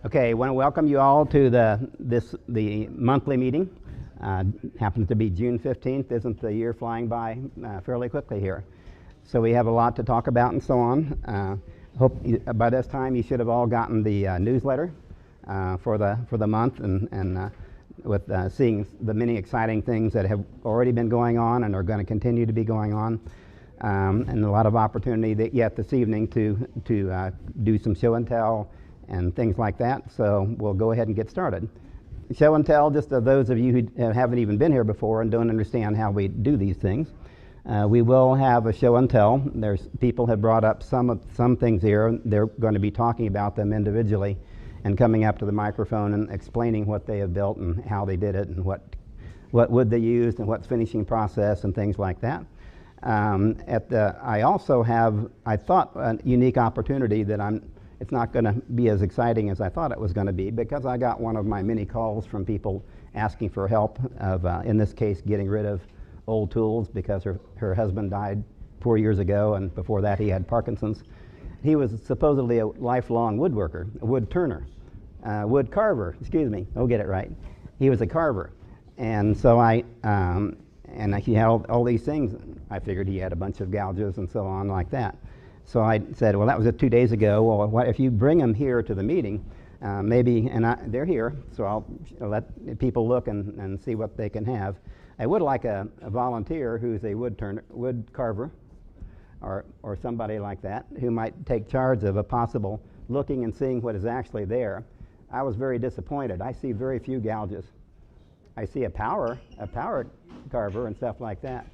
Okay, I want to welcome you all to the monthly meeting. Happens to be June 15th. Isn't the year flying by fairly quickly here? So we have a lot to talk about and so on. Hope by this time you should have all gotten the newsletter for the month and with seeing the many exciting things that have already been going on and are going to continue to be going on. And a lot of opportunity yet this evening to do some show and tell and things like that. So we'll go ahead and get started. Show and tell, just to those of you who haven't even been here before and don't understand how we do these things. We will have a show and tell. People have brought up some things here. They're going to be talking about them individually and coming up to the microphone and explaining what they have built and how they did it and what wood they used and what's finishing process and things like that. I also have, I thought, a unique opportunity that it's not going to be as exciting as I thought it was going to be, because I got one of my many calls from people asking for help of, in this case, getting rid of old tools because her husband died 4 years ago, and before that he had Parkinson's. He was supposedly a lifelong woodworker, a wood turner, wood carver, excuse me, I'll get it right. He was a carver. And so he had all these things. I figured he had a bunch of gouges and so on like that. So I said, well, that was 2 days ago. Well, what if you bring them here to the meeting, maybe, they're here, so I'll let people look and see what they can have. I would like a volunteer who's a wood carver, or somebody like that, who might take charge of a possible looking and seeing what is actually there. I was very disappointed. I see very few gouges. I see a power carver and stuff like that.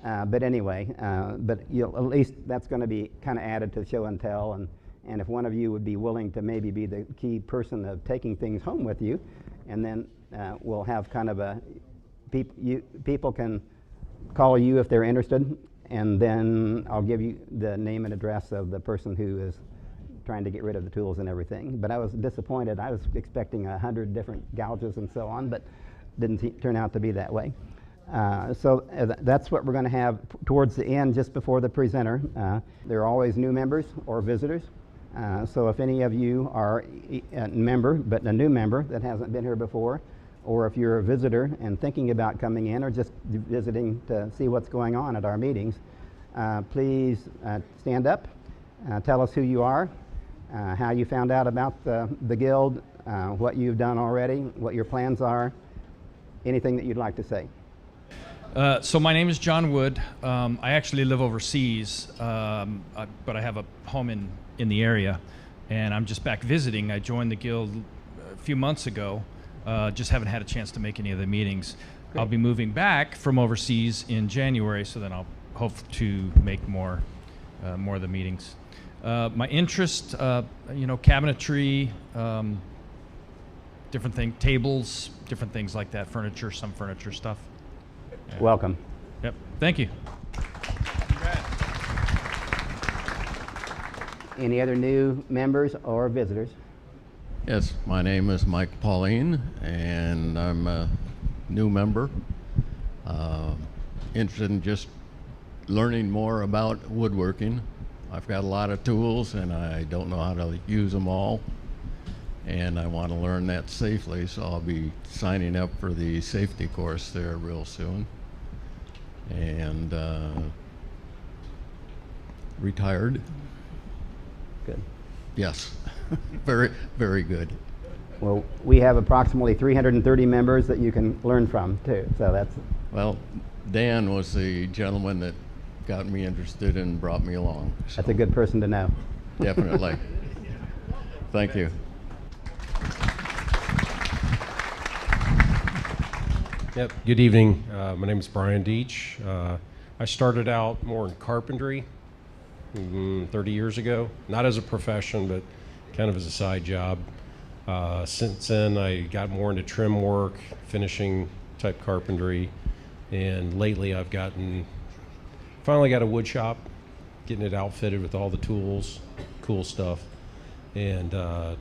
But anyway, at least that's going to be kind of added to show and tell, and if one of you would be willing to maybe be the key person of taking things home with you, and then we'll have kind of people can call you if they're interested, and then I'll give you the name and address of the person who is trying to get rid of the tools and everything. But I was disappointed. I was expecting 100 different gouges and so on, but didn't turn out to be that way. So that's what we're going to have towards the end, just before the presenter. There are always new members or visitors. So if any of you are a member, but a new member that hasn't been here before, or if you're a visitor and thinking about coming in or just visiting to see what's going on at our meetings, please stand up, tell us who you are, how you found out about the Guild, what you've done already, what your plans are, anything that you'd like to say. So my name is John Wood. I actually live overseas, but I have a home in the area, and I'm just back visiting. I joined the Guild a few months ago. Just haven't had a chance to make any of the meetings. Great. I'll be moving back from overseas in January, so then I'll hope to make more of the meetings. My interest, cabinetry, different things, tables, different things like that, furniture, some furniture stuff. Yeah. Welcome. Yep. Thank you. Any other new members or visitors? Yes, my name is Mike Pauline, and I'm a new member. Interested in just learning more about woodworking. I've got a lot of tools, and I don't know how to use them all. And I want to learn that safely, so I'll be signing up for the safety course there real soon. And retired. Good. Yes, very, very good. Well, we have approximately 330 members that you can learn from, too. So that's... Well, Dan was the gentleman that got me interested and brought me along. So. That's a good person to know. Definitely. Thank you. Yep. Good evening. My name is Brian Deach. I started out more in carpentry 30 years ago, not as a profession, but kind of as a side job. Since then, I got more into trim work, finishing type carpentry, and lately I've finally got a wood shop, getting it outfitted with all the tools, cool stuff, and a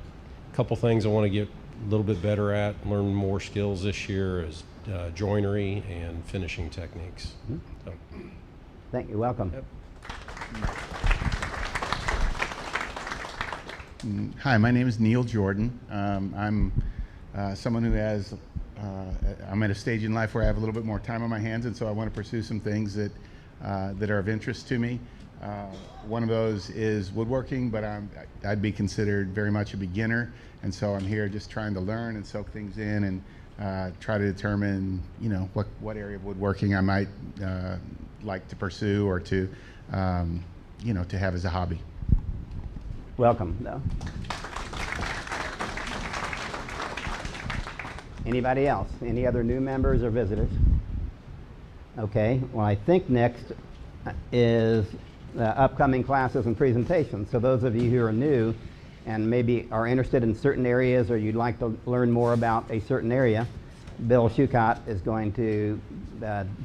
couple things I want to get a little bit better at, learn more skills this year is joinery and finishing techniques. Mm-hmm. So. Thank you. Welcome. Yep. Hi, my name is Neil Jordan. I'm someone who has, I'm at a stage in life where I have a little bit more time on my hands, and so I want to pursue some things that, that are of interest to me. One of those is woodworking, but I'd be considered very much a beginner, and so I'm here just trying to learn and soak things in and try to determine, you know, what area of woodworking I might like to pursue or to, you know, to have as a hobby. Welcome, though. Anybody else? Any other new members or visitors? Okay, well, I think next is upcoming classes and presentations. So those of you who are new and maybe are interested in certain areas or you'd like to learn more about a certain area, Bill Schuchat is going to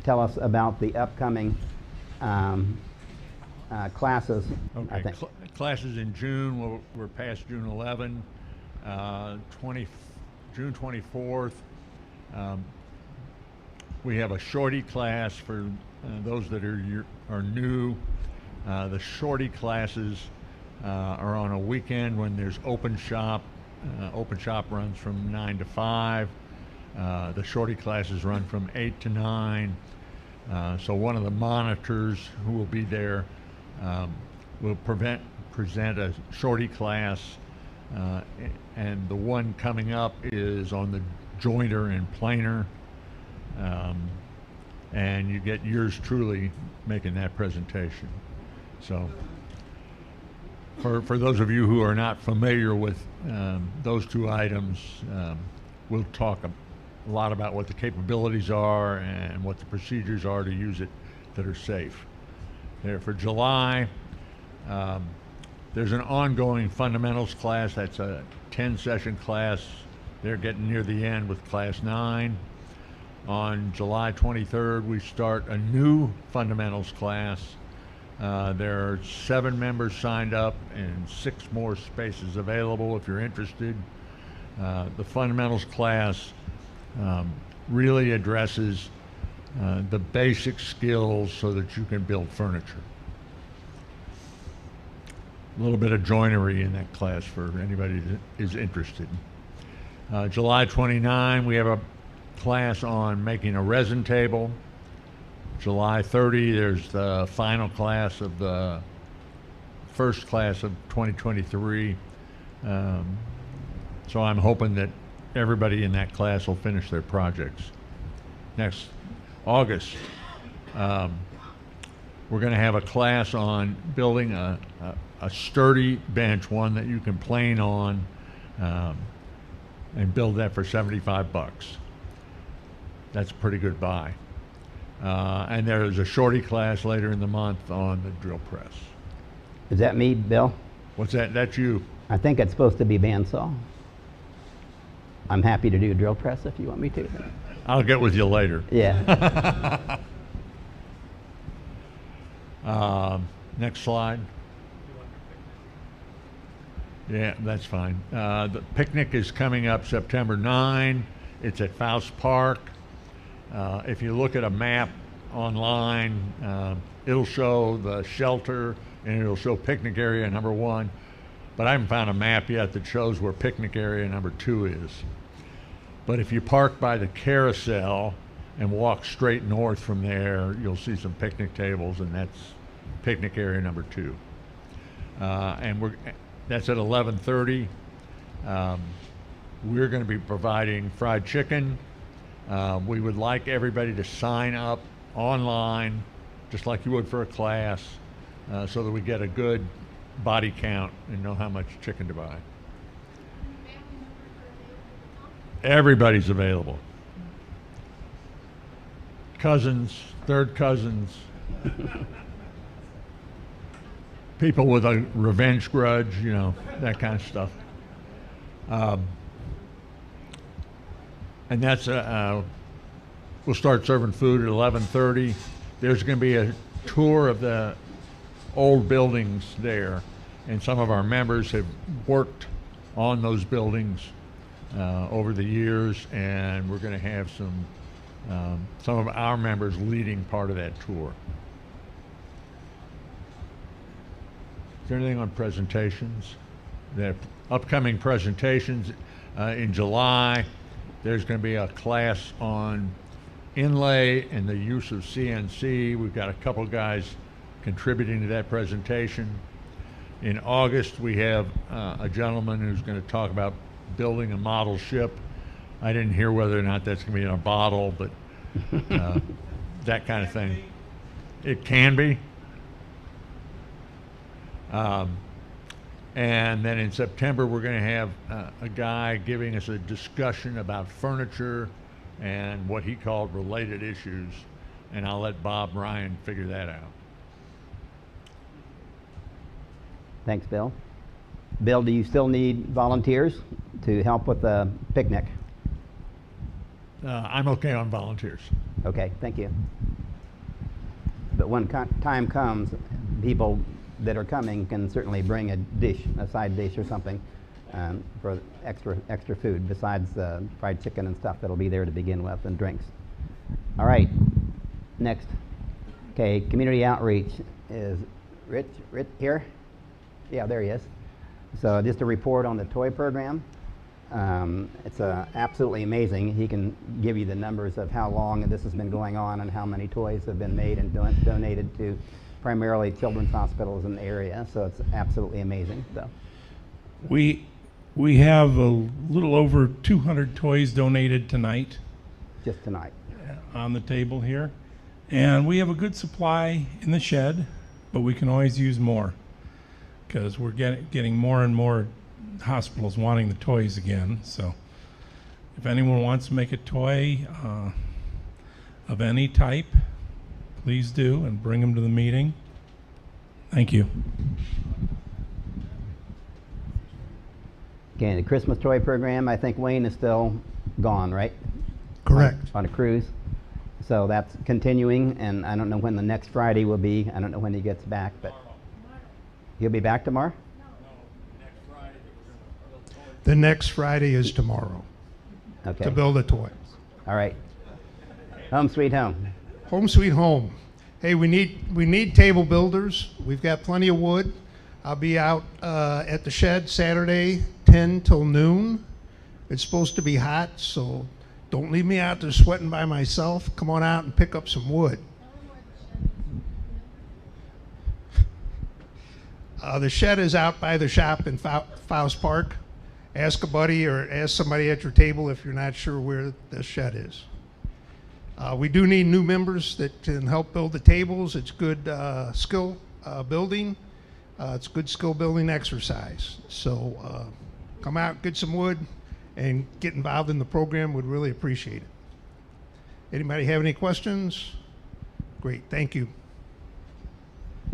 tell us about the upcoming classes. Okay, I think. Classes in June, we're past June 11, June 24th. We have a shorty class for those that are new. The shorty classes are on a weekend when there's open shop. Open shop runs from 9 to 5. The shorty classes run from 8 to 9. So one of the monitors who will be there will present a shorty class, and the one coming up is on the jointer and planer, and you get yours truly making that presentation. So for those of you who are not familiar with those two items, we'll talk a lot about what the capabilities are and what the procedures are to use it that are safe. There for July, there's an ongoing fundamentals class. That's a 10-session class. They're getting near the end with class 9. On July 23rd, we start a new fundamentals class. There are 7 members signed up and 6 more spaces available if you're interested. The fundamentals class really addresses the basic skills so that you can build furniture. A little bit of joinery in that class for anybody that is interested. July 29, we have a class on making a resin table. July 30, there's the final class of the first class of 2023. So I'm hoping that everybody in that class will finish their projects. Next August, we're going to have a class on building a sturdy bench, one that you can plane on, and build that for $75. That's a pretty good buy. And there's a shorty class later in the month on the drill press. Is that me, Bill? What's that? That's you. I think it's supposed to be bandsaw. I'm happy to do a drill press if you want me to. I'll get with you later. Yeah. Next slide. Yeah, that's fine. The picnic is coming up September 9. It's at Faust Park. If you look at a map online, it'll show the shelter and it'll show picnic area number 1. But I haven't found a map yet that shows where picnic area number 2 is. But if you park by the carousel and walk straight north from there, you'll see some picnic tables, and that's picnic area number 2. And that's at 11:30. We're going to be providing fried chicken. We would like everybody to sign up online, just like you would for a class, so that we get a good body count and know how much chicken to buy. Everybody's available. Cousins, third cousins, people with a revenge grudge, you know, that kind of stuff. And that's, we'll start serving food at 11:30. There's going to be a tour of the old buildings there, and some of our members have worked on those buildings over the years, and we're going to have some of our members leading part of that tour. Is there anything on presentations? the upcoming presentations in July. There's going to be a class on inlay and the use of CNC. We've got a couple guys contributing to that presentation. In August, we have a gentleman who's going to talk about building a model ship. I didn't hear whether or not that's going to be in a bottle, but that kind of thing. It can be. And then in September, we're going to have a guy giving us a discussion about furniture and what he called related issues. And I'll let Bob Ryan figure that out. Thanks, Bill. Bill, do you still need volunteers to help with the picnic? I'm okay on volunteers. Okay, thank you. But when time comes, people that are coming can certainly bring a dish, a side dish or something for extra food besides the fried chicken and stuff that'll be there to begin with, and drinks. All right, next. Okay, community outreach is Rich here? Yeah, there he is. So just a report on the toy program. It's absolutely amazing. He can give you the numbers of how long this has been going on and how many toys have been made and donated to primarily children's hospitals in the area. So it's absolutely amazing. So we have a little over 200 toys donated tonight. Just tonight. On the table here. And we have a good supply in the shed, but we can always use more because we're getting more and more hospitals wanting the toys again. So if anyone wants to make a toy of any type, please do, and bring them to the meeting. Thank you. Okay, the Christmas toy program, I think Wayne is still gone, right? Correct. On a cruise. So that's continuing, and I don't know when the next Friday will be. I don't know when he gets back, but he'll be back tomorrow? The next Friday is tomorrow. Okay. To build a toy. All right. Home sweet home. Home sweet home. Hey, we need table builders. We've got plenty of wood. I'll be out at the shed Saturday, 10 till noon. It's supposed to be hot, so don't leave me out there sweating by myself. Come on out and pick up some wood. The shed is out by the shop in Faust Park. Ask a buddy or ask somebody at your table if you're not sure where the shed is. We do need new members that can help build the tables. It's good skill building. It's good skill building exercise. So come out, get some wood, and get involved in the program. Would really appreciate it. Anybody have any questions? Great, thank you.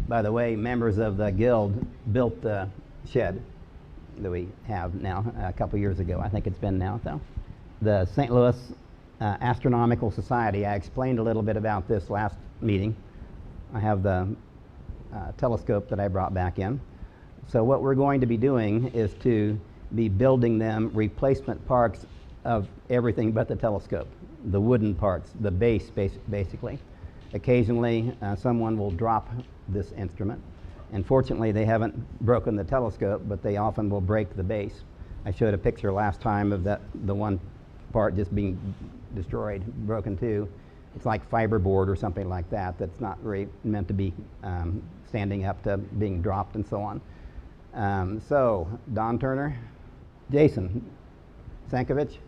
By the way, members of the guild built the shed that we have now a couple years ago. I think it's been now, though. The St. Louis Astronomical Society, I explained a little bit about this last meeting. I have the telescope that I brought back in. So what we're going to be doing is to be building them replacement parts of everything but the telescope, the wooden parts, the base basically. Occasionally someone will drop this instrument, and fortunately they haven't broken the telescope, but they often will break the base. I showed a picture last time of the one part just being destroyed, broken too. It's like fiberboard or something like that that's not really meant to be standing up to being dropped and so on. So Don Turner, Jason Sankovich,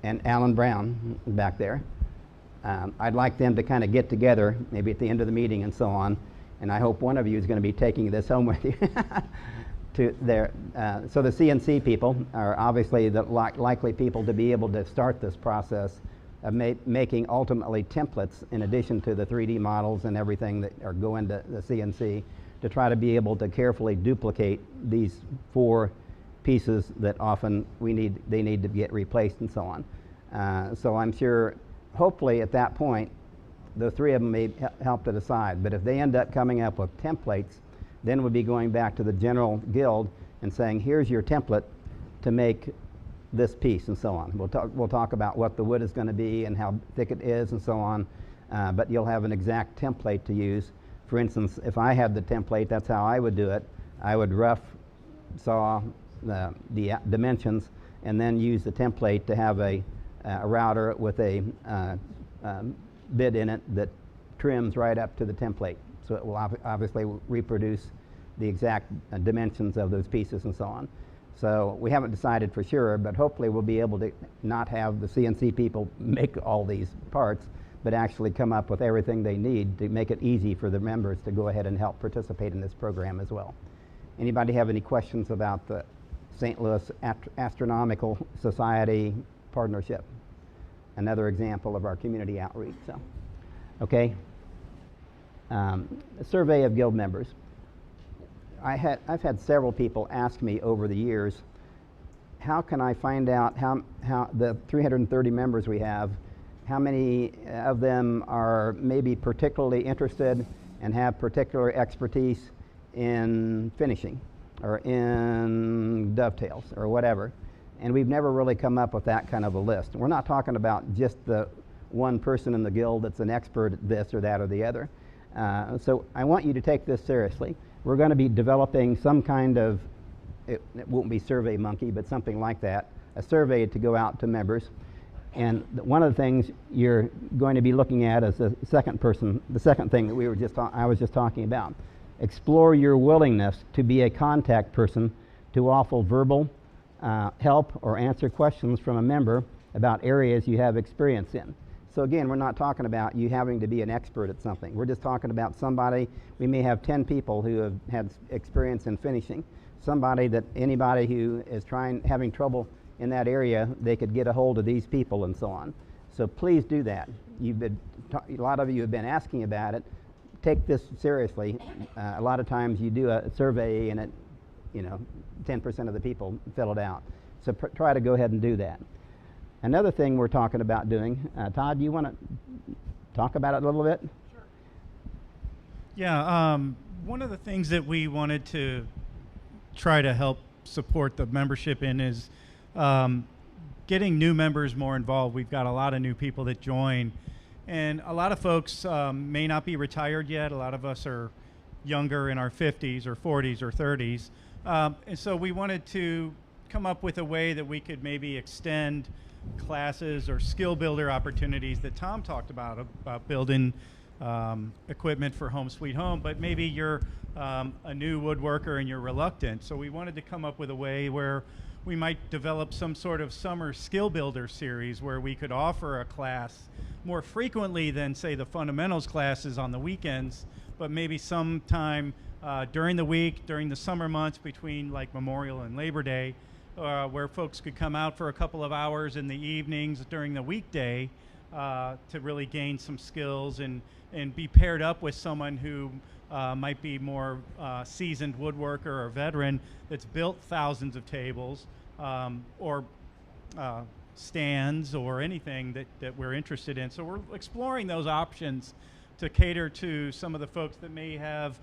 and Alan Brown back there. I'd like them to kind of get together maybe at the end of the meeting and so on, and I hope one of you is going to be taking this home with you. To their, so the CNC people are obviously the likely people to be able to start this process of making ultimately templates in addition to the 3D models and everything that are go into the CNC to try to be able to carefully duplicate these 4 pieces that often they need to get replaced and so on. So I'm sure hopefully at that point the 3 of them may help to decide, but if they end up coming up with templates, then we'll be going back to the general guild and saying, here's your template to make this piece and so on. We'll talk about what the wood is going to be and how thick it is and so on, but you'll have an exact template to use. For instance, if I had the template, that's how I would do it. I would rough saw the dimensions and then use the template to have a router with a bit in it that trims right up to the template. So it will obviously reproduce the exact dimensions of those pieces and so on. So we haven't decided for sure, but hopefully we'll be able to not have the CNC people make all these parts, but actually come up with everything they need to make it easy for the members to go ahead and help participate in this program as well. Anybody have any questions about the St. Louis Astronomical Society partnership? Another example of our community outreach. So, okay. A survey of guild members. I've had several people ask me over the years, how can I find out how the 330 members we have, how many of them are maybe particularly interested and have particular expertise in finishing or in dovetails or whatever. And we've never really come up with that kind of a list. We're not talking about just the one person in the guild that's an expert at this or that or the other. So I want you to take this seriously. We're going to be developing some kind of, it won't be Survey Monkey, but something like that, a survey to go out to members. And one of the things you're going to be looking at is the second thing that I was just talking about. Explore your willingness to be a contact person to offer verbal help or answer questions from a member about areas you have experience in. So again, we're not talking about you having to be an expert at something. We're just talking about somebody, we may have 10 people who have had experience in finishing. Anybody who is having trouble in that area, they could get a hold of these people and so on. So please do that. A lot of you have been asking about it. Take this seriously. A lot of times you do a survey and 10% of the people fill it out. So try to go ahead and do that. Another thing we're talking about doing, Todd, do you want to talk about it a little bit? Sure. Yeah, one of the things that we wanted to try to help support the membership in is getting new members more involved. We've got a lot of new people that join, and a lot of folks may not be retired yet. A lot of us are younger, in our 50s or 40s or 30s. And so we wanted to come up with a way that we could maybe extend classes or skill builder opportunities that Tom talked about building equipment for Home Sweet Home, but maybe you're a new woodworker and you're reluctant. So we wanted to come up with a way where we might develop some sort of summer skill builder series where we could offer a class more frequently than, say, the fundamentals classes on the weekends, but maybe sometime during the week, during the summer months between like Memorial and Labor Day, where folks could come out for a couple of hours in the evenings during the weekday to really gain some skills and be paired up with someone who might be more seasoned woodworker or veteran that's built thousands of tables or stands or anything that we're interested in. So we're exploring those options to cater to some of the folks that may have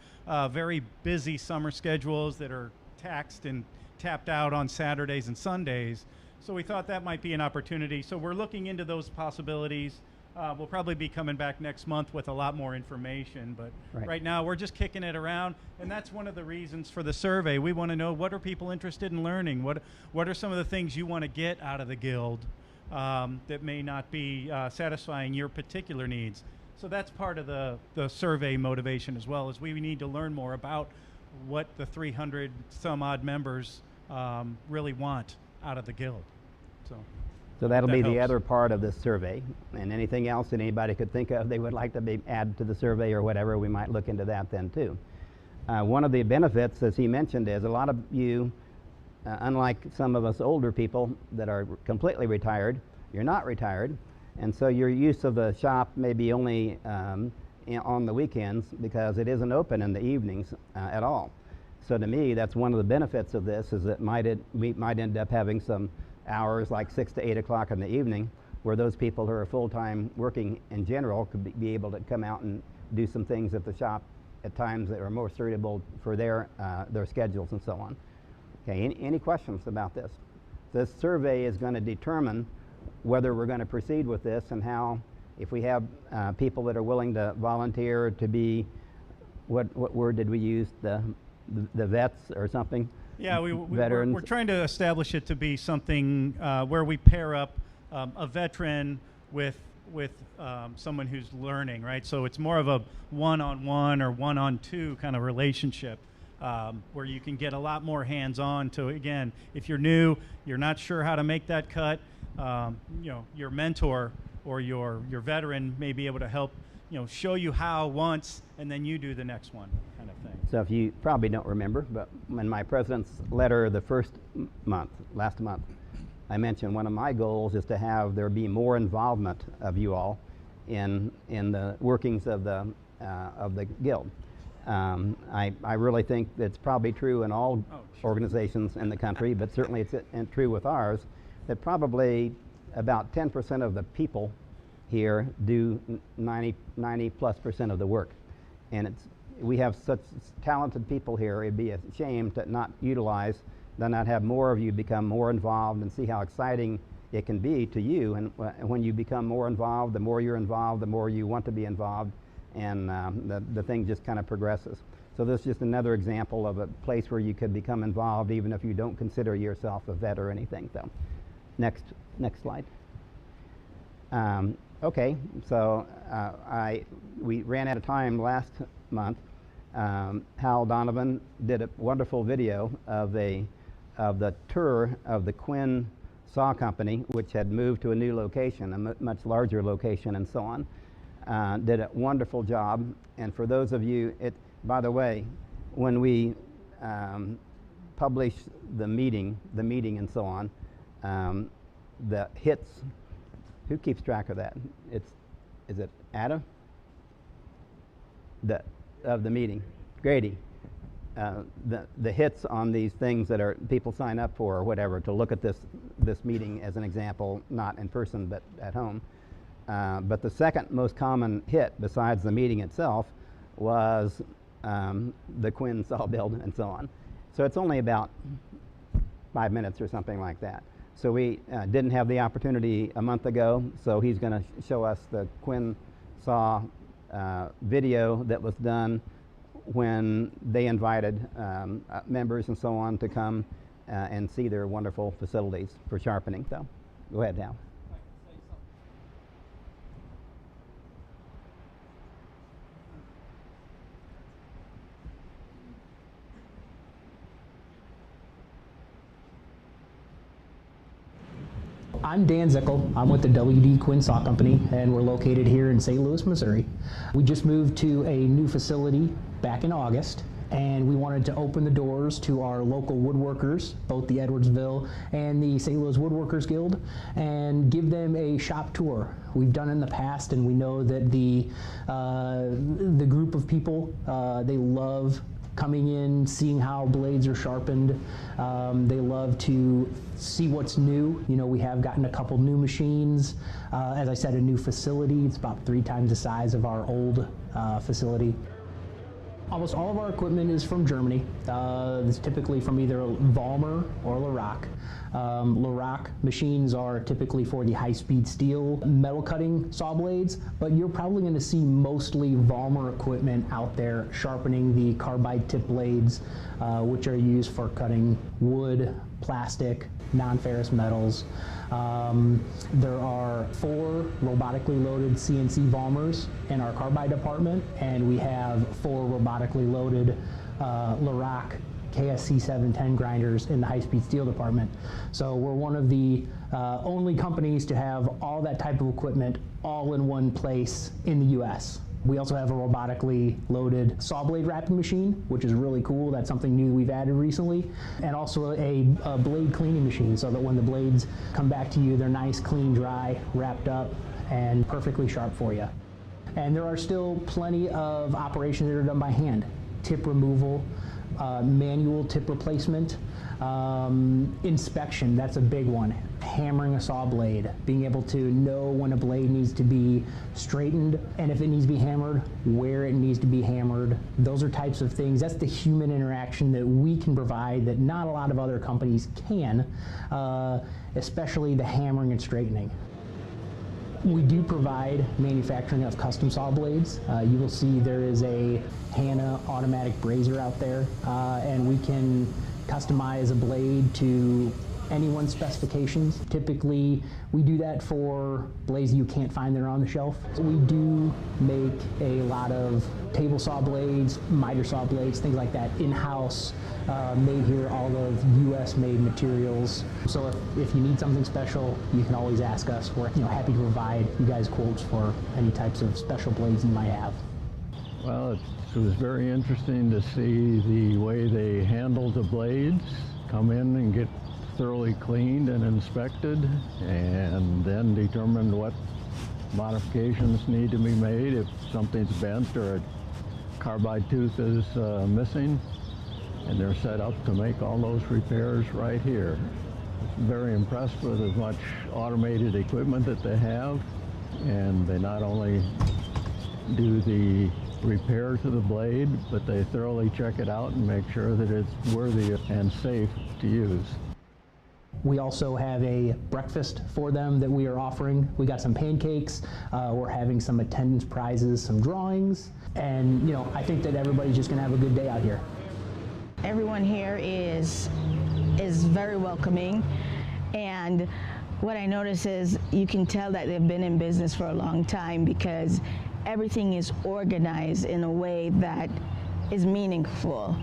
very busy summer schedules that are taxed and tapped out on Saturdays and Sundays. So we thought that might be an opportunity. So we're looking into those possibilities. We'll probably be coming back next month with a lot more information, but right now we're just kicking it around, and that's one of the reasons for the survey. We want to know, what are people interested in learning? What are some of the things you want to get out of the guild that may not be satisfying your particular needs? So that's part of the survey motivation as well, is we need to learn more about what the 300 some odd members really want out of the guild. So that'll be the other part of this survey. And anything else that anybody could think of they would like to be added to the survey or whatever, we might look into that then too. One of the benefits, as he mentioned, is a lot of you, unlike some of us older people that are completely retired, you're not retired. And so your use of the shop may be only on the weekends because it isn't open in the evenings at all. So to me, that's one of the benefits of this, is that we might end up having some hours like 6 to 8 o'clock in the evening where those people who are full-time working in general could be able to come out and do some things at the shop at times that are more suitable for their schedules and so on. Okay, any questions about this? This survey is going to determine whether we're going to proceed with this and how, if we have people that are willing to volunteer to be, what word did we use, the vets or something? Yeah, veterans. we're trying to establish it to be something where we pair up a veteran with someone who's learning, right? So it's more of a one-on-one or one-on-two kind of relationship where you can get a lot more hands-on. To again, if you're new, you're not sure how to make that cut, your mentor or your veteran may be able to help, show you how once, and then you do the next one, kind of thing. So if you probably don't remember, but in my president's letter the first last month, I mentioned one of my goals is to have there be more involvement of you all in the workings of the guild. I really think that's probably true in all organizations in the country, but certainly it's true with ours, that probably about 10% of the people here do 90+% of the work. And we have such talented people here, it'd be a shame to not utilize, to not have more of you become more involved and see how exciting it can be to you. And when you become more involved, the more you're involved, the more you want to be involved, and the thing just kind of progresses. So this is just another example of a place where you could become involved even if you don't consider yourself a vet or anything. So next slide. Okay, so we ran out of time last month. Hal Donovan did a wonderful video of the tour of the Quinn Saw Company, which had moved to a new location, a much larger location, and so on. Did a wonderful job. And for those of you, by the way, when we publish the meeting and so on, the hits. Who keeps track of that? Is it Adam? Of the meeting, Grady. The hits on these things that people sign up for or whatever to look at this meeting as an example, not in person but at home. But the second most common hit besides the meeting itself was the Quinn saw build and so on. So it's only about 5 minutes or something like that. So we didn't have the opportunity a month ago, so he's going to show us the Quinn saw video that was done when they invited members and so on to come and see their wonderful facilities for sharpening. So go ahead, Hal. I'm Dan Zickel. I'm with the W.D. Quinn Saw Company, and we're located here in St. Louis, Missouri. We just moved to a new facility back in August, and we wanted to open the doors to our local woodworkers, both the Edwardsville and the St. Louis Woodworkers Guild, and give them a shop tour. We've done in the past, and we know that the group of people, they love coming in, seeing how blades are sharpened. They love to see what's new. We have gotten a couple new machines. As I said, a new facility. It's about 3 times the size of our old facility. Almost all of our equipment is from Germany. It's typically from either Valmer or Laroc. Laroc machines are typically for the high-speed steel metal cutting saw blades, but you're probably going to see mostly Valmer equipment out there sharpening the carbide tip blades, which are used for cutting wood, plastic, non-ferrous metals. There are 4 robotically loaded CNC Valmers in our carbide department, and we have 4 robotically loaded Laroc KSC 710 grinders in the high-speed steel department. So we're one of the only companies to have all that type of equipment all in one place in the U.S. We also have a robotically loaded saw blade wrapping machine, which is really cool. That's something new we've added recently. And also a blade cleaning machine, so that when the blades come back to you, they're nice, clean, dry, wrapped up, and perfectly sharp for you. And there are still plenty of operations that are done by hand. Tip removal, manual tip replacement, inspection, that's a big one. Hammering a saw blade, being able to know when a blade needs to be straightened, and if it needs to be hammered, where it needs to be hammered. Those are types of things. That's the human interaction that we can provide that not a lot of other companies can, especially the hammering and straightening. We do provide manufacturing of custom saw blades. You will see there is a Hanna automatic brazier out there, and we can customize a blade to anyone's specifications. Typically, we do that for blades you can't find that are on the shelf. We do make a lot of table saw blades, miter saw blades, things like that in-house, made here, all of U.S. made materials. So if you need something special, you can always ask us. We're happy to provide you guys quotes for any types of special blades you might have. Well, it was very interesting to see the way they handled the blades, come in and get thoroughly cleaned and inspected, and then determine what modifications need to be made if something's bent or a carbide tooth is missing, and they're set up to make all those repairs right here. Very impressed with as much automated equipment that they have, and they not only do the repair to the blade, but they thoroughly check it out and make sure that it's worthy and safe to use. We also have a breakfast for them that we are offering. We got some pancakes, we're having some attendance prizes, some drawings, and I think that everybody's just gonna have a good day out here. Everyone here is very welcoming, and what I notice is you can tell that they've been in business for a long time because everything is organized in a way that is meaningful.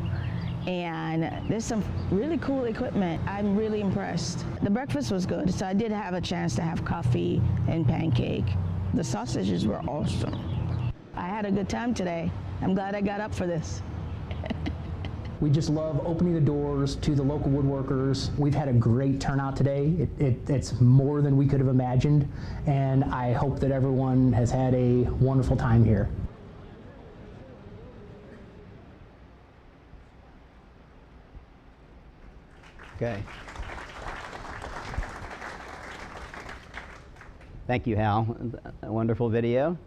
And there's some really cool equipment. I'm really impressed. The breakfast was good, so I did have a chance to have coffee and pancake. The sausages were awesome. I had a good time today. I'm glad I got up for this. We just love opening the doors to the local woodworkers. We've had a great turnout today. It's more than we could have imagined, and I hope that everyone has had a wonderful time here. Okay. Thank you, Hal. A wonderful video.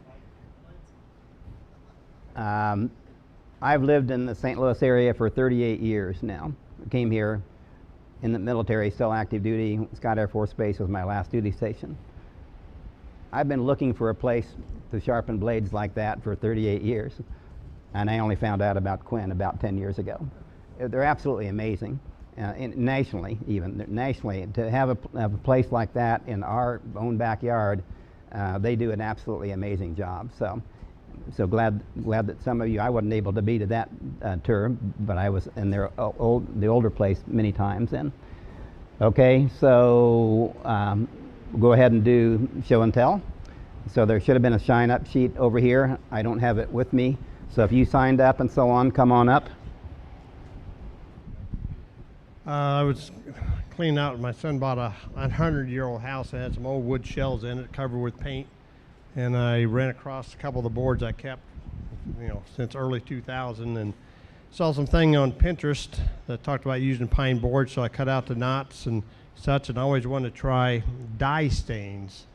I've lived in the St. Louis area for 38 years now. I came here in the military, still active duty. Scott Air Force Base was my last duty station. I've been looking for a place to sharpen blades like that for 38 years, and I only found out about Quinn about 10 years ago. They're absolutely amazing. Nationally, to have a place like that in our own backyard, they do an absolutely amazing job. So glad that some of you, I wasn't able to be to that tour, but I was in the older place many times. And okay, so go ahead and do show and tell. So there should have been a sign up sheet over here. I don't have it with me. So if you signed up and so on, come on up. I was cleaning out. My son bought a 100-year-old house that had some old wood shelves in it, covered with paint. And I ran across a couple of the boards I kept, since early 2000, and saw something on Pinterest that talked about using pine boards. So I cut out the knots and such, and I always wanted to try dye stains,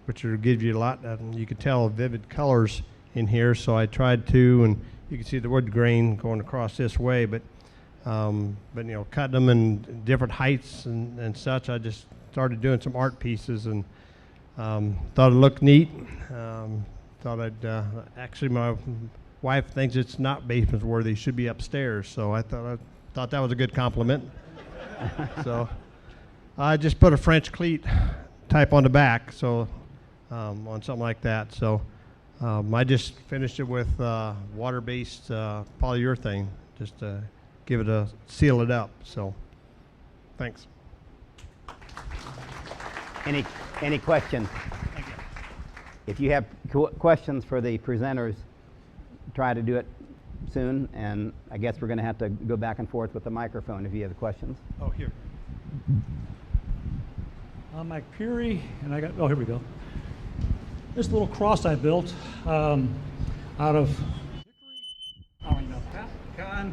which will give you a lot. You could tell vivid colors in here. So I tried to, and you can see the wood grain going across this way, but cutting them in different heights and such. I just started doing some art pieces and thought it looked neat. Thought I'd actually, my wife thinks it's not basement worthy; it should be upstairs. So I thought that was a good compliment. So I just put a French cleat type on the back, so on something like that. So I just finished it with water-based polyurethane, just to give it a seal it up. So thanks. Any questions? Thank you. If you have questions for the presenters, try to do it soon, and I guess we're going to have to go back and forth with the microphone if you have questions. Oh, here. I'm Mike Peary, and here we go. This little cross I built out of hickory, pecan,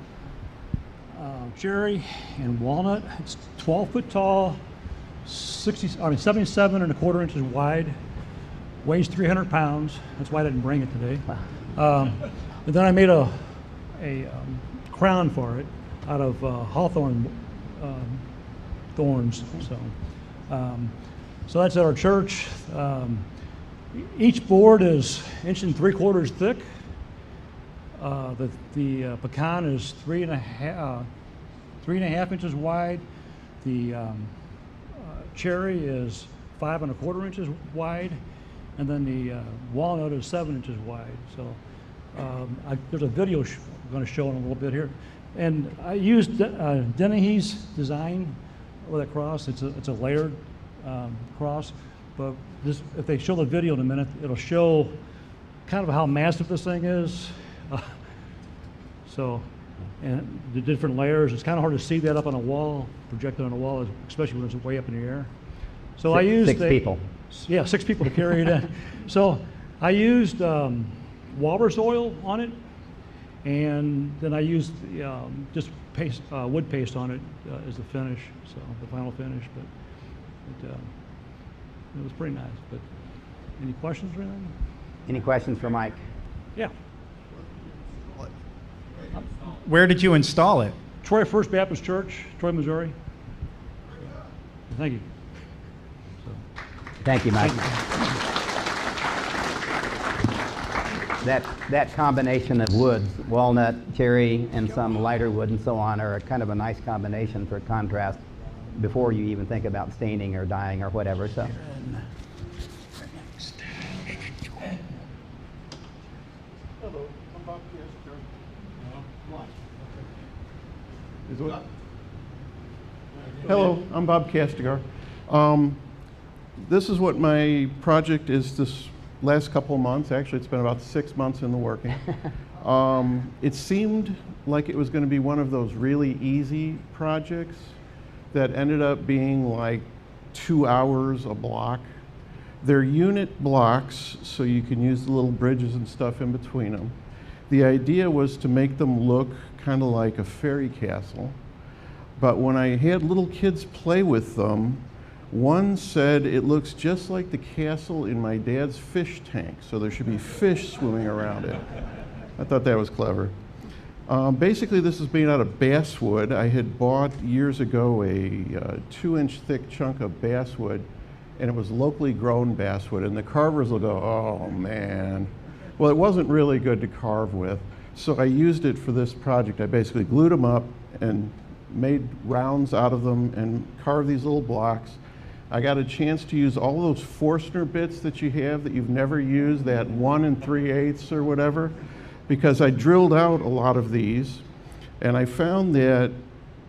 cherry, and walnut. It's 12 foot tall, 77 and a quarter inches wide, weighs 300 pounds. That's why I didn't bring it today. And then I made a crown for it out of hawthorn thorns. So that's at our church. Each board is 1 3/4 thick. The pecan is 3 1/2 3.5 inches wide. The cherry is 5¼ inches wide, and then the walnut is 7 inches wide. So there's a video I'm going to show in a little bit here. And I used Dennehy's design with a cross. It's a layered cross, but if they show the video in a minute, it'll show kind of how massive this thing is. And the different layers. It's kind of hard to see that up on a wall, projected on a wall, especially when it's way up in the air. So I used six people. Yeah, 6 people to carry it in. So I used walrus oil on it, and then I used just paste, wood paste on it as the finish, so the final finish. But it was pretty nice. But any questions or anything? Any questions for Mike? Yeah. Where did you install it? Troy First Baptist Church, Troy, Missouri. Thank you. Thank you, Mike. That combination of woods, walnut, cherry, and some lighter wood and so on, are kind of a nice combination for contrast before you even think about staining or dyeing or whatever. So. Hello, I'm Bob Castigar. This is what my project is this last couple of months. Actually, it's been about 6 months in the working. It seemed like it was going to be one of those really easy projects that ended up being like 2 hours a block. They're unit blocks, so you can use the little bridges and stuff in between them. The idea was to make them look kind of like a fairy castle. But when I had little kids play with them, one said it looks just like the castle in my dad's fish tank, so there should be fish swimming around it. I thought that was clever. Basically, this is made out of basswood. I had bought years ago a 2-inch thick chunk of basswood, and it was locally grown basswood, and the carvers will go, oh man. Well, it wasn't really good to carve with, so I used it for this project. I basically glued them up and made rounds out of them and carved these little blocks. I got a chance to use all those Forstner bits that you have that you've never used, that 1 3/8 or whatever, because I drilled out a lot of these, and I found that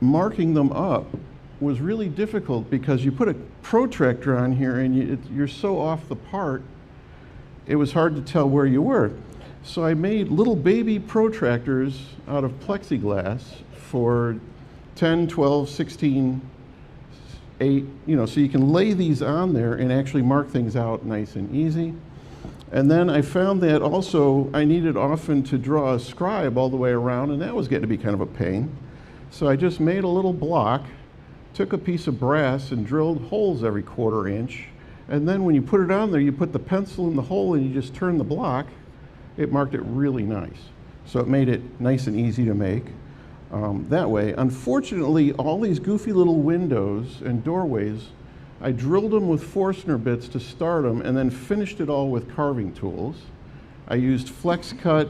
marking them up was really difficult because you put a protractor on here and you're so off the part, it was hard to tell where you were. So I made little baby protractors out of plexiglass for 10, 12, 16, 8, so you can lay these on there and actually mark things out nice and easy. And then I found that also I needed often to draw a scribe all the way around, and that was getting to be kind of a pain. So I just made a little block, took a piece of brass and drilled holes every 1/4 inch. And then when you put it on there, you put the pencil in the hole and you just turn the block. It marked it really nice. So it made it nice and easy to make that way. Unfortunately, all these goofy little windows and doorways, I drilled them with Forstner bits to start them and then finished it all with carving tools. I used flex cut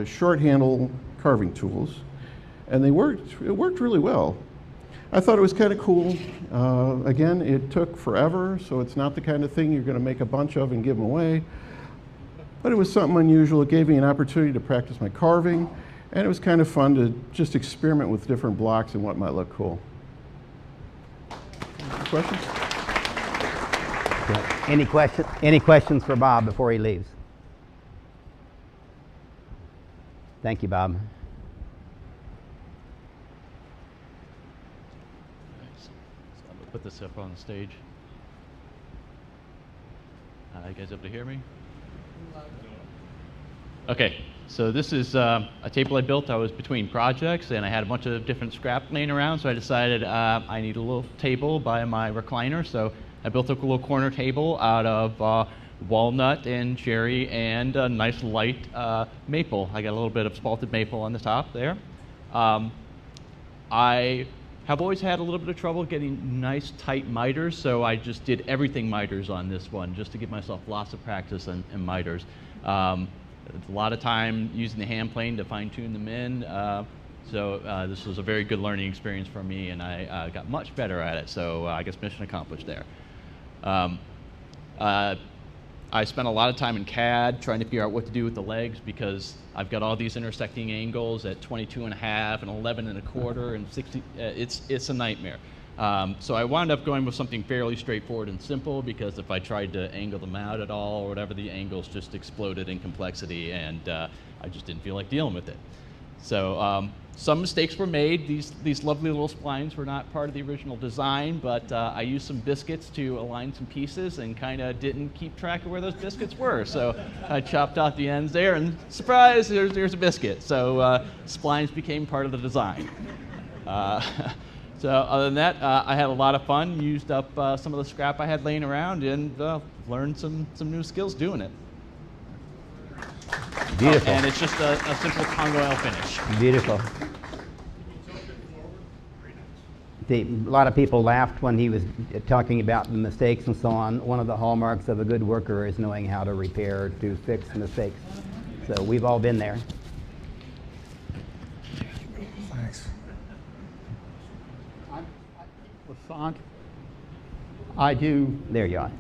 short handle carving tools, and it worked really well. I thought it was kind of cool. Again, it took forever, so it's not the kind of thing you're going to make a bunch of and give them away. But it was something unusual. It gave me an opportunity to practice my carving, and it was kind of fun to just experiment with different blocks and what might look cool. Questions? Any questions for Bob before he leaves? Thank you, Bob. Put this up on the stage. You guys able to hear me? Okay, so this is a table I built. I was between projects and I had a bunch of different scrap laying around, so I decided I need a little table by my recliner. So I built a little corner table out of walnut and cherry and a nice light maple. I got a little bit of spalted maple on the top there. I have always had a little bit of trouble getting nice tight miters, so I just did everything miters on this one just to give myself lots of practice in miters. A lot of time using the hand plane to fine tune them in. So this was a very good learning experience for me, and I got much better at it. So I guess mission accomplished there. I spent a lot of time in CAD trying to figure out what to do with the legs, because I've got all these intersecting angles at 22 and a half and 11 and a quarter and 60. It's a nightmare. So I wound up going with something fairly straightforward and simple, because if I tried to angle them out at all or whatever, the angles just exploded in complexity, and I just didn't feel like dealing with it. So some mistakes were made. These lovely little splines were not part of the original design, but I used some biscuits to align some pieces and kind of didn't keep track of where those biscuits were. So I chopped out the ends there, and surprise, there's a biscuit. So splines became part of the design. So other than that, I had a lot of fun, used up some of the scrap I had laying around, and learned some new skills doing it. Beautiful. And it's just a simple Congo oil finish. Beautiful. A lot of people laughed when he was talking about the mistakes and so on. One of the hallmarks of a good worker is knowing how to repair, to fix mistakes. So we've all been there. Thanks. I'm Lassant. I do. There you are.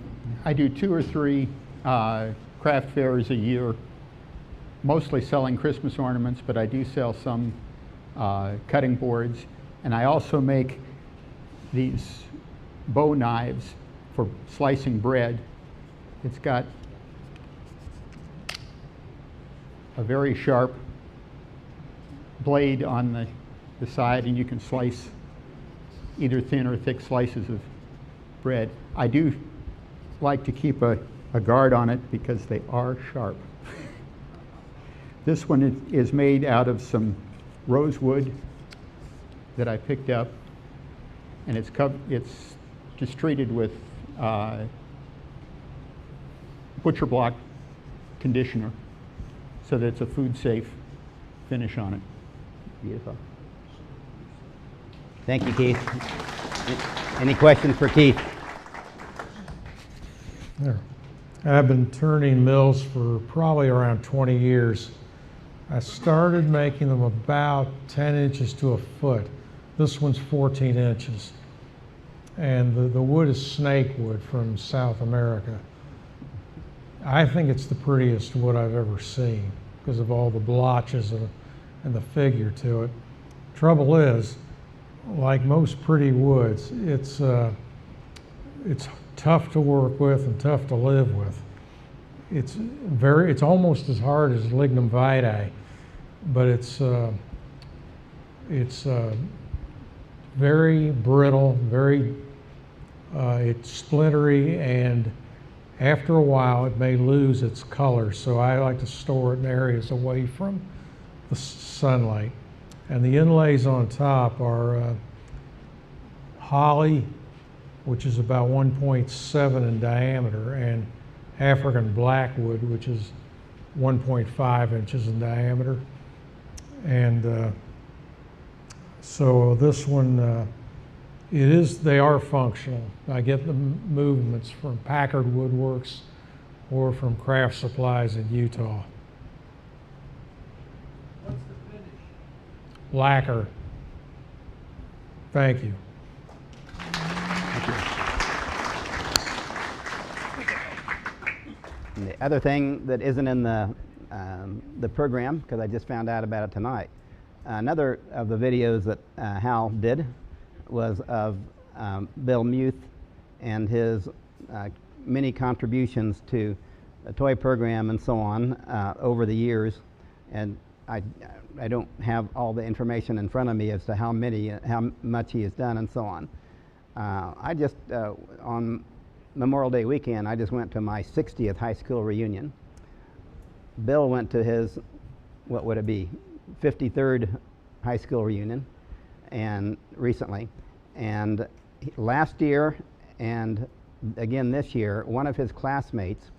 I do 2 or 3 craft fairs a year, mostly selling Christmas ornaments, but I do sell some cutting boards, and I also make these bow knives for slicing bread. It's got a very sharp blade on the side, and you can slice either thin or thick slices of bread. I do like to keep a guard on it because they are sharp. This one is made out of some rosewood that I picked up, and it's just treated with butcher block conditioner so that it's a food safe finish on it. Beautiful. Thank you, Keith. Any questions for Keith? There. I've been turning mills for probably around 20 years. I started making them about 10 inches to a foot. This one's 14 inches. And the wood is snake wood from South America. I think it's the prettiest wood I've ever seen because of all the blotches and the figure to it. Trouble is, like most pretty woods, it's tough to work with and tough to live with. It's almost as hard as lignum vitae, but it's very brittle, it's splintery, and after a while it may lose its color. So I like to store it in areas away from the sunlight. And the inlays on top are holly, which is about 1.7 in diameter, and African blackwood, which is 1.5 inches in diameter. And so this one, they are functional. I get the movements from Packard Woodworks or from Craft Supplies in Utah. What's the finish? Lacquer. Thank you. And the other thing that isn't in the program, because I just found out about it tonight, another of the videos that Hal did was of Bill Muth and his many contributions to the toy program and so on over the years. And I don't have all the information in front of me as to how much he has done and so on. I just on Memorial Day weekend, I just went to my 60th high school reunion. Bill went to his, what would it be, 53rd high school reunion, and recently. And last year and again this year, one of his classmates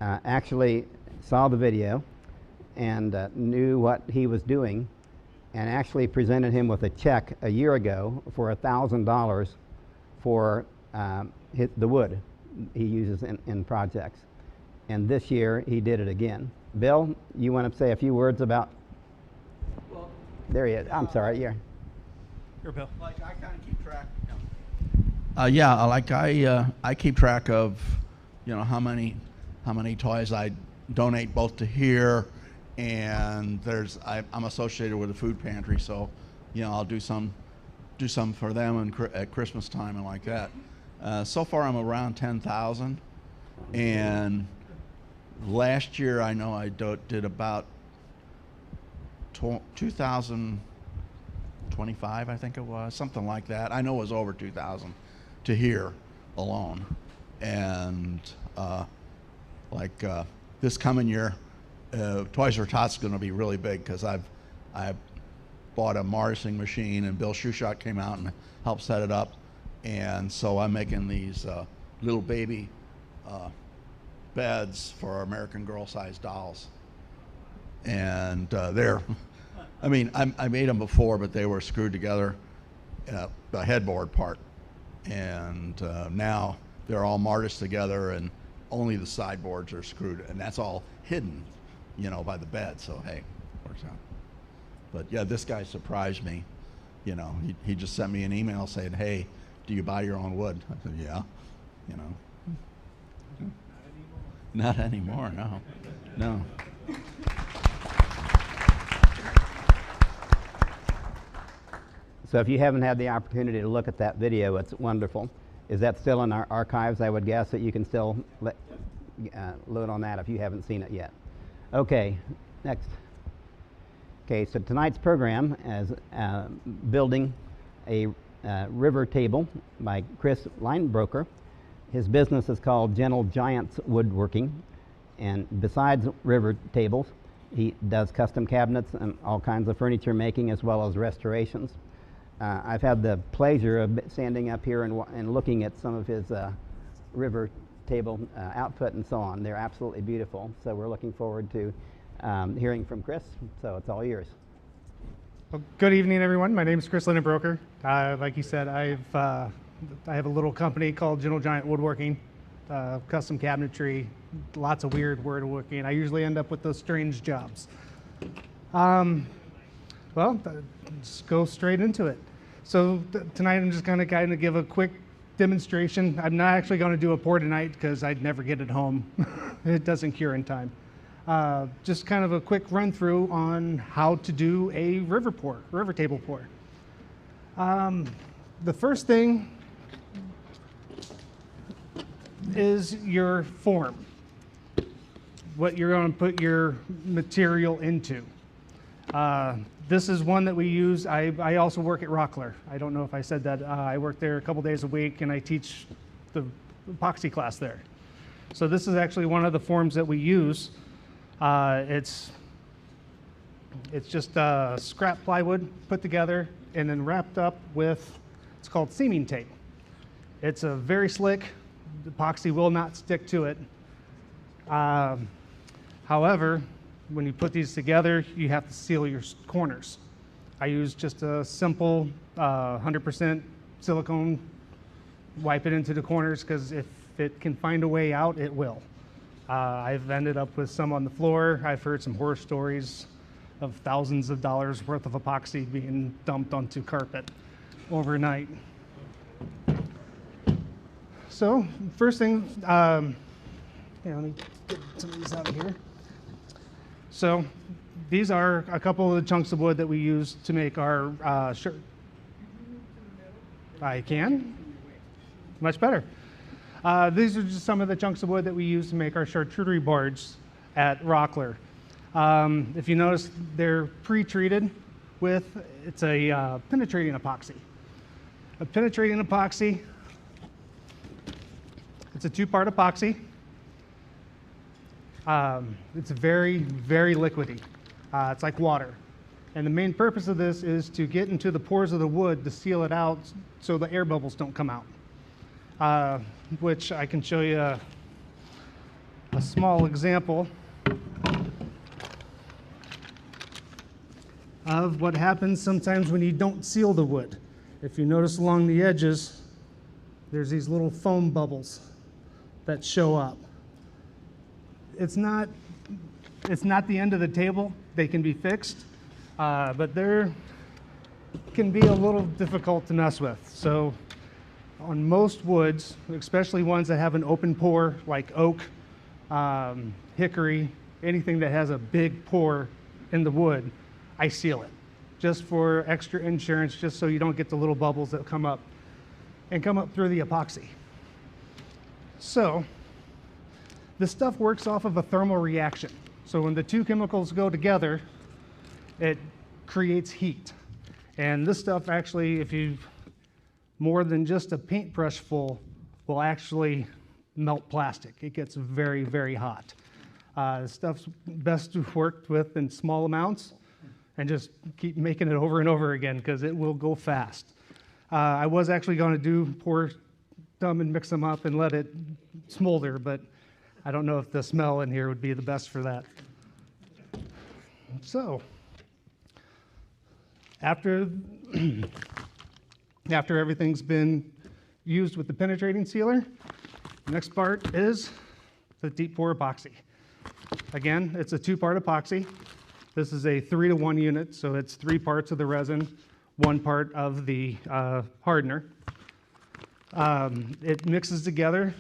actually saw the video and knew what he was doing, and actually presented him with a check a year ago for $1,000 for the wood he uses in projects. And this year he did it again. Bill, you want to say a few words about? Well, there he is. I'm sorry. Yeah. Here, Bill. Like I kind of keep track. I keep track of, how many toys I donate both to here, and I'm associated with a food pantry, so I'll do some for them at Christmas time and like that. So far I'm around 10,000, and last year I know I did about 2,025, I think it was, something like that. I know it was over 2,000 to here alone. And this coming year, Toys R Us is going to be really big because I've bought a Morrising machine, and Bill Shushat came out and helped set it up. And so I'm making these little baby beds for American Girl-sized dolls. And I made them before, but they were screwed together, the headboard part. And now they're all mortised together, and only the sideboards are screwed, and that's all hidden, by the bed. So hey, works out. But yeah, this guy surprised me. He just sent me an email saying, "Hey, do you buy your own wood?" I said, "Yeah." Not anymore. No. So if you haven't had the opportunity to look at that video, it's wonderful. Is that still in our archives? I would guess that you can still load on that if you haven't seen it yet. Okay, next. Okay, so tonight's program is building a river table by Chris Linebroker. His business is called Gentle Giants Woodworking, and besides river tables, he does custom cabinets and all kinds of furniture making as well as restorations. I've had the pleasure of standing up here and looking at some of his river table output and so on. They're absolutely beautiful. So we're looking forward to hearing from Chris. So it's all yours. Well, good evening, everyone. My name is Chris Linebroker. Like you said, I have a little company called Gentle Giant Woodworking, custom cabinetry, lots of weird woodworking. I usually end up with those strange jobs. Well, let's go straight into it. So tonight I'm just going to kind of give a quick demonstration. I'm not actually going to do a pour tonight because I'd never get it home. It doesn't cure in time. Just kind of a quick run through on how to do a river table pour. The first thing is your form, what you're going to put your material into. This is one that we use. I also work at Rockler. I don't know if I said that. I work there a couple days a week, and I teach the epoxy class there. So this is actually one of the forms that we use. It's just scrap plywood put together and then wrapped up with, it's called seaming tape. It's a very slick. The epoxy will not stick to it. However, when you put these together, you have to seal your corners. I use just a simple 100% silicone, wipe it into the corners, because if it can find a way out, it will. I've ended up with some on the floor. I've heard some horror stories of thousands of dollars worth of epoxy being dumped onto carpet overnight. So first thing, let me get some of these out of here. So these are a couple of the chunks of wood that we use to make our shirt. I can? Much better. These are just some of the chunks of wood that we use to make our charcuterie boards at Rockler. If you notice, they're pre-treated with, it's a penetrating epoxy. A penetrating epoxy, it's a two-part epoxy. It's very, very liquidy. It's like water. And the main purpose of this is to get into the pores of the wood to seal it out so the air bubbles don't come out. Which I can show you a small example of what happens sometimes when you don't seal the wood. If you notice along the edges, there's these little foam bubbles that show up. It's not the end of the table. They can be fixed, but they're can be a little difficult to mess with. So on most woods, especially ones that have an open pore like oak, hickory, anything that has a big pore in the wood, I seal it just for extra insurance, just so you don't get the little bubbles that come up through the epoxy. So this stuff works off of a thermal reaction. So when the two chemicals go together, it creates heat. And this stuff actually, if you more than just a paintbrush full, will actually melt plastic. It gets very, very hot. This stuff's best worked with in small amounts and just keep making it over and over again because it will go fast. I was actually going to pour some and mix them up and let it smolder, but I don't know if the smell in here would be the best for that. So, after everything's been used with the penetrating sealer, the next part is the deep pour epoxy. Again, it's a two-part epoxy. This is a 3-to-1 unit, so it's 3 parts of the resin, 1 part of the hardener. It mixes together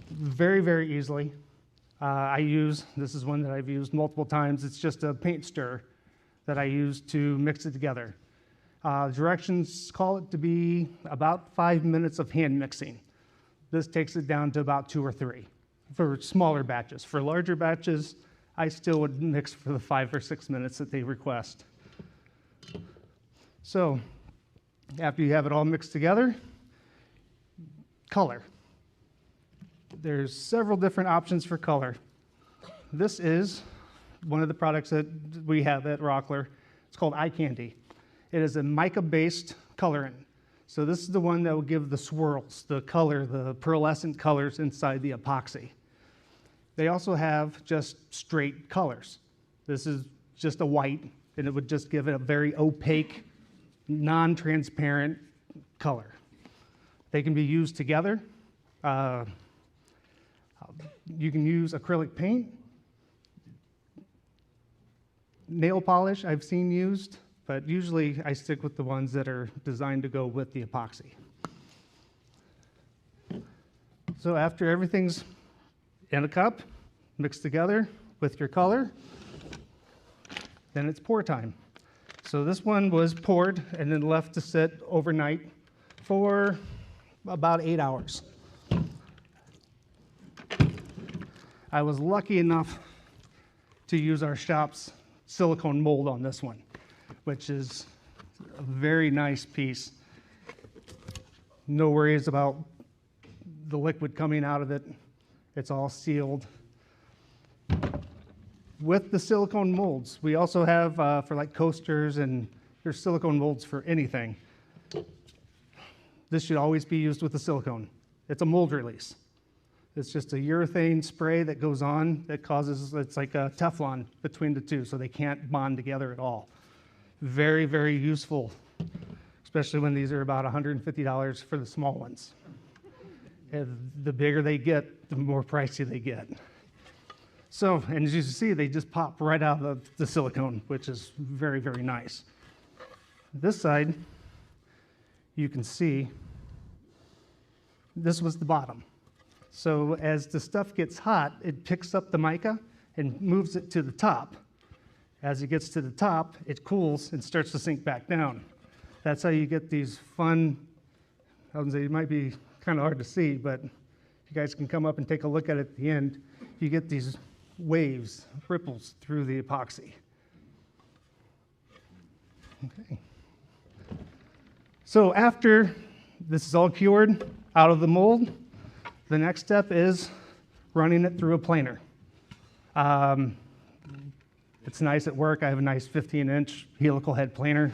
very, very easily. This is one that I've used multiple times. It's just a paint stirrer that I use to mix it together. Directions call it to be about 5 minutes of hand mixing. This takes it down to about 2 or 3 for smaller batches. For larger batches, I still would mix for the 5 or 6 minutes that they request. So after you have it all mixed together, color. There's several different options for color. This is one of the products that we have at Rockler. It's called Eye Candy. It is a mica-based colorant. So this is the one that will give the swirls, the color, the pearlescent colors inside the epoxy. They also have just straight colors. This is just a white, and it would just give it a very opaque, non-transparent color. They can be used together. You can use acrylic paint. Nail polish I've seen used, but usually I stick with the ones that are designed to go with the epoxy. So after everything's in a cup, mixed together with your color, then it's pour time. So this one was poured and then left to sit overnight for about 8 hours. I was lucky enough to use our shop's silicone mold on this one, which is a very nice piece. No worries about the liquid coming out of it. It's all sealed. With the silicone molds, we also have for like coasters, and there's silicone molds for anything. This should always be used with the silicone. It's a mold release. It's just a urethane spray that goes on that causes, it's like a Teflon between the two, so they can't bond together at all. Very, very useful, especially when these are about $150 for the small ones. And the bigger they get, the more pricey they get. So, and as you see, they just pop right out of the silicone, which is very, very nice. This side, you can see, this was the bottom. So as the stuff gets hot, it picks up the mica and moves it to the top. As it gets to the top, it cools and starts to sink back down. That's how you get these fun, I would say it might be kind of hard to see, but you guys can come up and take a look at it at the end. You get these waves, ripples through the epoxy. Okay. So after this is all cured out of the mold, the next step is running it through a planer. It's nice at work. I have a nice 15-inch helical head planer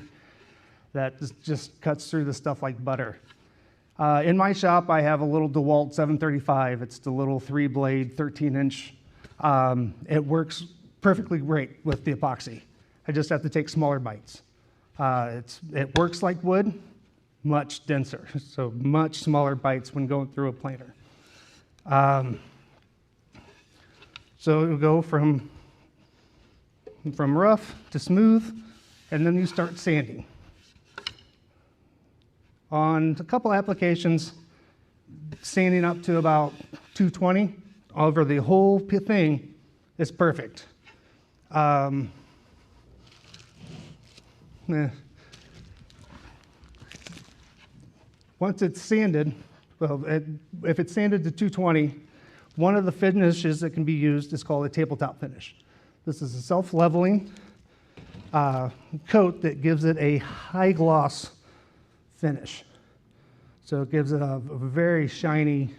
that just cuts through the stuff like butter. In my shop, I have a little DeWalt 735. It's the little 3-blade, 13-inch. It works perfectly great with the epoxy. I just have to take smaller bites. It works like wood, much denser, so much smaller bites when going through a planer. So it'll go from from rough to smooth, and then you start sanding. On a couple applications, sanding up to about 220 over the whole thing is perfect. Once it's sanded, well, if it's sanded to 220, one of the finishes that can be used is called a tabletop finish. This is a self-leveling coat that gives it a high gloss finish. So it gives it a very shiny,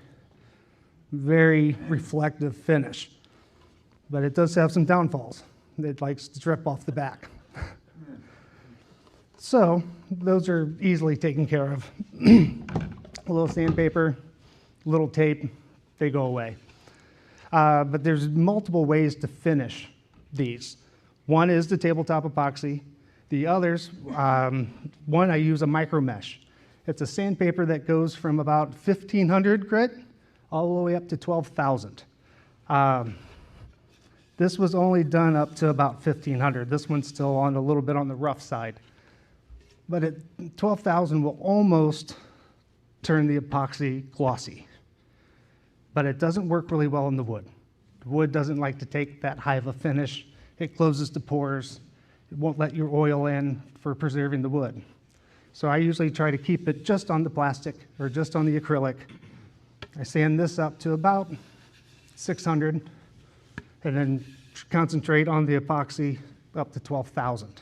very reflective finish. But it does have some downfalls. It likes to drip off the back. So those are easily taken care of. A little sandpaper, a little tape, they go away. But there's multiple ways to finish these. One is the tabletop epoxy. The others, one I use a micro mesh. It's a sandpaper that goes from about 1,500 grit all the way up to 12,000. This was only done up to about 1,500. This one's still on a little bit on the rough side. But at 12,000 will almost turn the epoxy glossy. But it doesn't work really well in the wood. The wood doesn't like to take that high of a finish. It closes the pores. It won't let your oil in for preserving the wood. So I usually try to keep it just on the plastic or just on the acrylic. I sand this up to about 600 and then concentrate on the epoxy up to 12,000.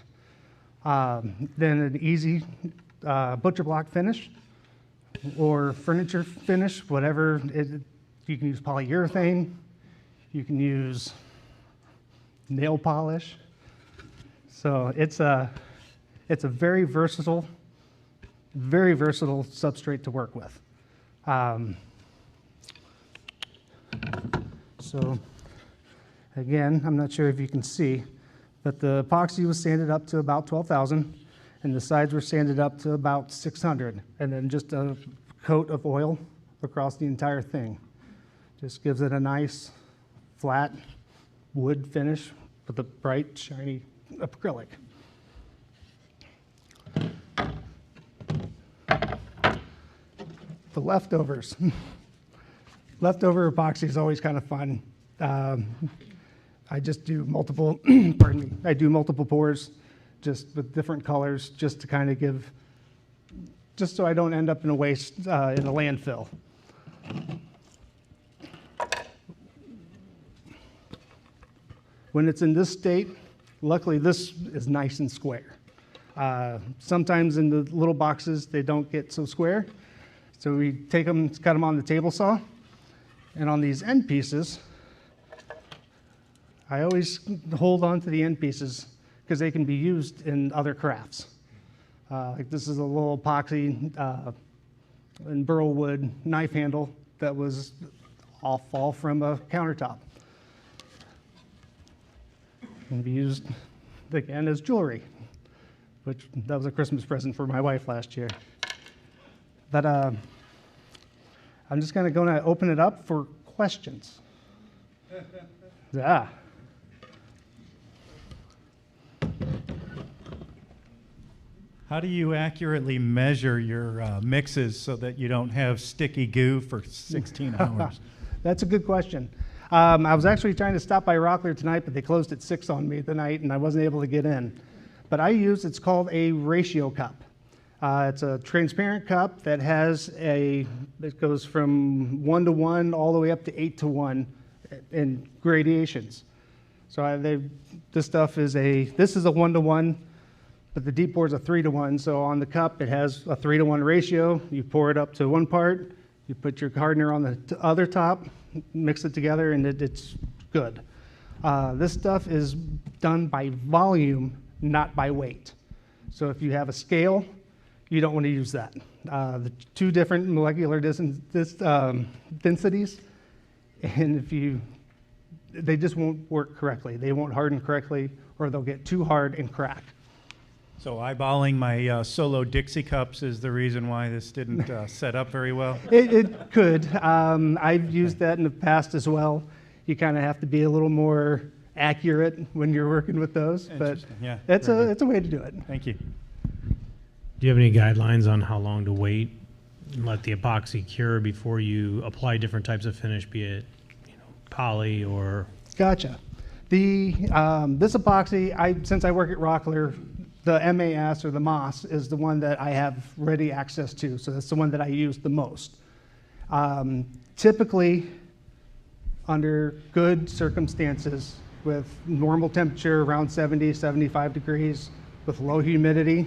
Then an easy butcher block finish or furniture finish, whatever. You can use polyurethane. You can use nail polish. So it's a very versatile substrate to work with. So again, I'm not sure if you can see, but the epoxy was sanded up to about 12,000 and the sides were sanded up to about 600, and then just a coat of oil across the entire thing. Just gives it a nice flat wood finish with a bright, shiny acrylic. The leftovers. Leftover epoxy is always kind of fun. I just do multiple, pardon me, I do multiple pours just with different colors just to kind of give, just so I don't end up in a waste, in a landfill. When it's in this state, luckily this is nice and square. Sometimes in the little boxes, they don't get so square. So we take them, cut them on the table saw. And on these end pieces, I always hold on to the end pieces because they can be used in other crafts. Like this is a little epoxy and burl wood knife handle that was all from a countertop. Can be used again as jewelry, which that was a Christmas present for my wife last year. But I'm just going to open it up for questions. Yeah. How do you accurately measure your mixes so that you don't have sticky goo for 16 hours? That's a good question. I was actually trying to stop by Rockler tonight, but they closed at 6 on me tonight, and I wasn't able to get in. But I use, it's called a ratio cup. It's a transparent cup that has it goes from 1 to 1 all the way up to 8 to 1 in gradations. So this stuff is this is a 1 to 1, but the deep pour is a 3 to 1. So on the cup, it has a 3 to 1 ratio. You pour it up to one part, you put your hardener on the other top, mix it together, and it's good. This stuff is done by volume, not by weight. So if you have a scale, you don't want to use that. The two different molecular densities, and they just won't work correctly. They won't harden correctly, or they'll get too hard and crack. So eyeballing my Solo Dixie cups is the reason why this didn't set up very well? It could. I've used that in the past as well. You kind of have to be a little more accurate when you're working with those, but Interesting, yeah, it's very good. it's a way to do it. Thank you. Do you have any guidelines on how long to wait and let the epoxy cure before you apply different types of finish, be it poly or? Gotcha. The this epoxy, since I work at Rockler, the MAS or the MOS is the one that I have ready access to, so that's the one that I use the most. Typically, under good circumstances, with normal temperature around 70, 75 degrees, with low humidity,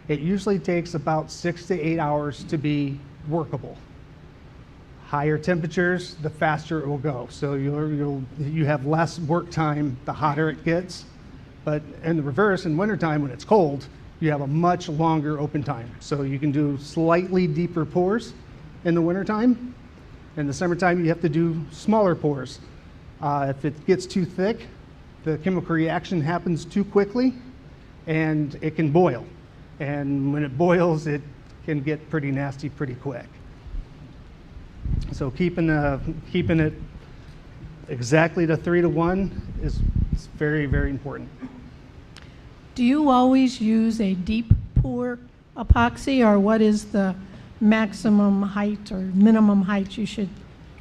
it usually takes about 6 to 8 hours to be workable. Higher temperatures, the faster it will go. So you have less work time the hotter it gets. But in the reverse, in wintertime when it's cold, you have a much longer open time. So you can do slightly deeper pours in the wintertime. In the summertime, you have to do smaller pours. If it gets too thick, the chemical reaction happens too quickly and it can boil. And when it boils, it can get pretty nasty pretty quick. So keeping it exactly to 3 to 1 is very, very important. Do you always use a deep pour epoxy, or what is the maximum height or minimum height you should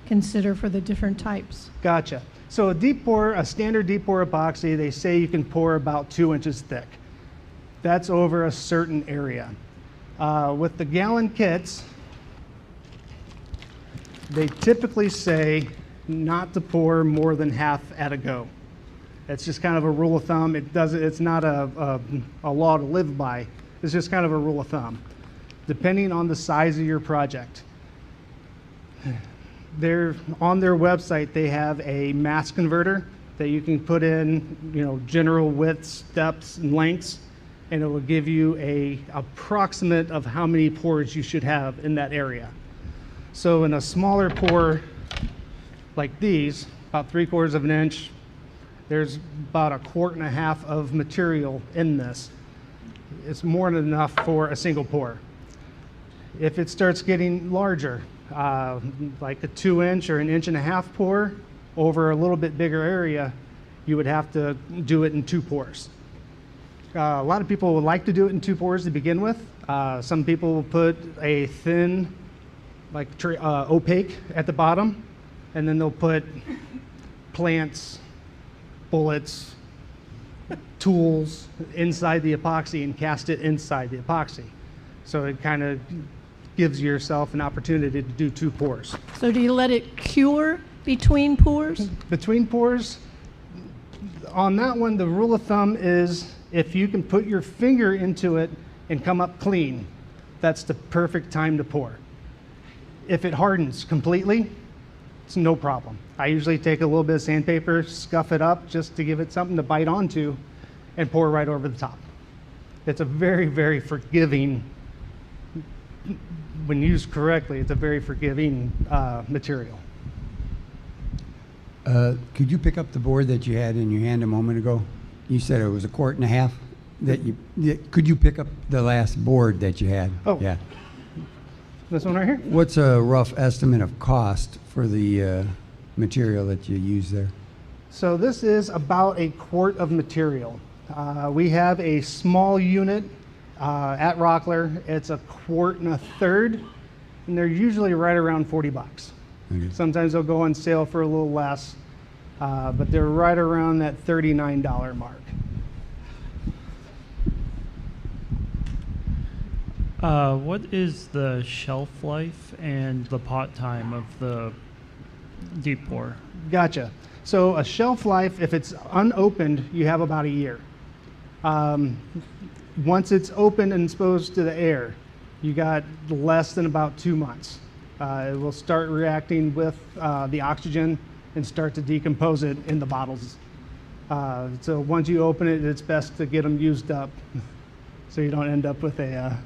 consider for the different types? Gotcha. So a standard deep pour epoxy, they say you can pour about 2 inches thick. That's over a certain area. With the gallon kits, they typically say not to pour more than half at a go. It's just kind of a rule of thumb. It's not a law to live by. It's just kind of a rule of thumb, depending on the size of your project. On their website, they have a mass converter that you can put in, general widths, depths, and lengths, and it will give you a approximate of how many pours you should have in that area. So in a smaller pour like these, about 3/4 of an inch, there's about 1.5 quart of material in this. It's more than enough for a single pour. If it starts getting larger, like a 2-inch or 1.5 inch pour over a little bit bigger area, you would have to do it in 2 pours. A lot of people would like to do it in 2 pours to begin with. Some people will put a thin, like opaque at the bottom, and then they'll put plants, bullets, tools inside the epoxy and cast it inside the epoxy. So it kind of gives yourself an opportunity to do 2 pours. So do you let it cure between pours? Between pours, on that one, the rule of thumb is if you can put your finger into it and come up clean, that's the perfect time to pour. If it hardens completely, it's no problem. I usually take a little bit of sandpaper, scuff it up just to give it something to bite onto, and pour right over the top. It's a very, very forgiving, when used correctly, it's a very forgiving material. Could you pick up the board that you had in your hand a moment ago? You said it was 1.5 quart. Could you pick up the last board that you had? Oh, yeah. This one right here? What's a rough estimate of cost for the material that you use there? So this is about 1 quart of material. We have a small unit at Rockler. It's 1.25 quarts, and they're usually right around $40. Okay. Sometimes they'll go on sale for a little less, but they're right around that $39 mark. What is the shelf life and the pot time of the deep pour? Gotcha. So a shelf life, if it's unopened, you have about 1 year. Once it's open and exposed to the air, you got less than about 2 months. It will start reacting with the oxygen and start to decompose it in the bottles. So once you open it, it's best to get them used up so you don't end up with a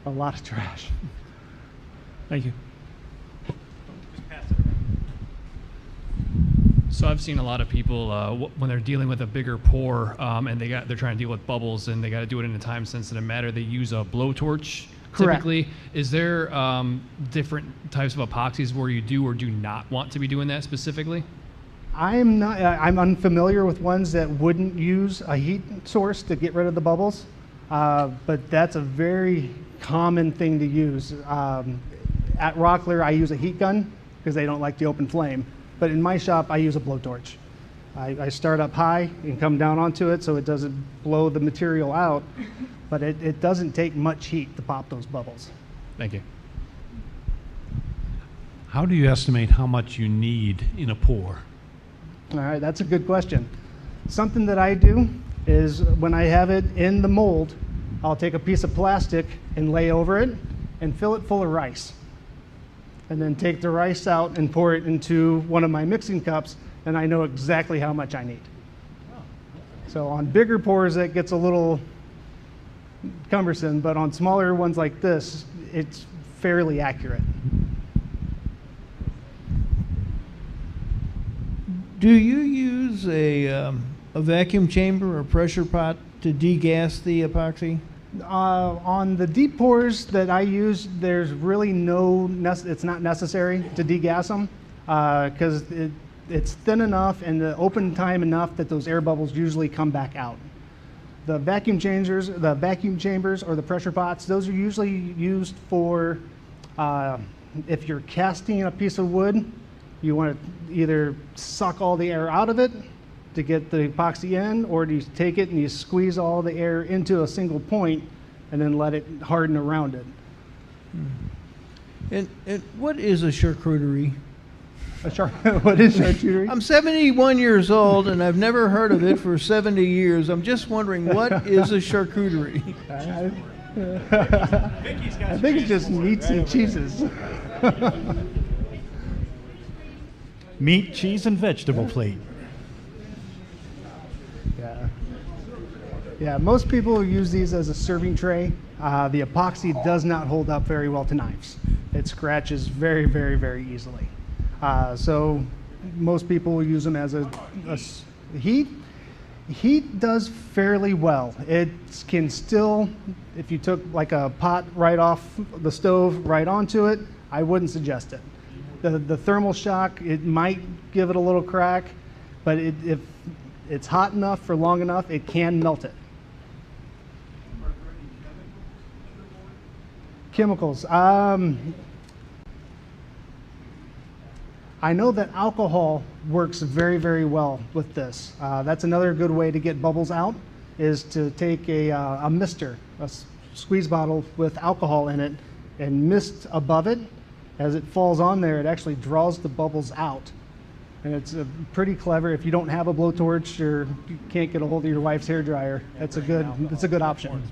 lot of trash. Thank you. So I've seen a lot of people when they're dealing with a bigger pour and they're trying to deal with bubbles and they got to do it in a time-sensitive manner. They use a blowtorch. Correct. Typically, is there different types of epoxies where you do or do not want to be doing that specifically? I'm not. I'm unfamiliar with ones that wouldn't use a heat source to get rid of the bubbles, but that's a very common thing to use. At Rockler, I use a heat gun because they don't like the open flame. But in my shop, I use a blowtorch. I start up high and come down onto it so it doesn't blow the material out, but it doesn't take much heat to pop those bubbles. Thank you. How do you estimate how much you need in a pour? All right, that's a good question. Something that I do is when I have it in the mold, I'll take a piece of plastic and lay over it and fill it full of rice. And then take the rice out and pour it into one of my mixing cups, and I know exactly how much I need. So on bigger pours, that gets a little cumbersome, but on smaller ones like this, it's fairly accurate. Do you use a vacuum chamber or pressure pot to degas the epoxy? On the deep pours that I use, there's really it's not necessary to degas them because it's thin enough and the open time enough that those air bubbles usually come back out. The vacuum chambers or the pressure pots, those are usually used for if you're casting a piece of wood, you want to either suck all the air out of it to get the epoxy in, or do you take it and you squeeze all the air into a single point and then let it harden around it. And what is a charcuterie? What is charcuterie? I'm 71 years old and I've never heard of it for 70 years. I'm just wondering, what is a charcuterie? I think it's just meats and cheeses. Meat, cheese, and vegetable plate. Yeah, most people use these as a serving tray. The epoxy does not hold up very well to knives. It scratches very, very, very easily. So most people will use them as a heat. Heat does fairly well. It can still, if you took like a pot right off the stove right onto it, I wouldn't suggest it. The thermal shock, it might give it a little crack, but if it's hot enough for long enough, it can melt it. Chemicals. I know that alcohol works very, very well with this. That's another good way to get bubbles out, is to take a mister, a squeeze bottle with alcohol in it, and mist above it. As it falls on there, it actually draws the bubbles out. And it's pretty clever. If you don't have a blowtorch or you can't get a hold of your wife's hairdryer, it's a good option.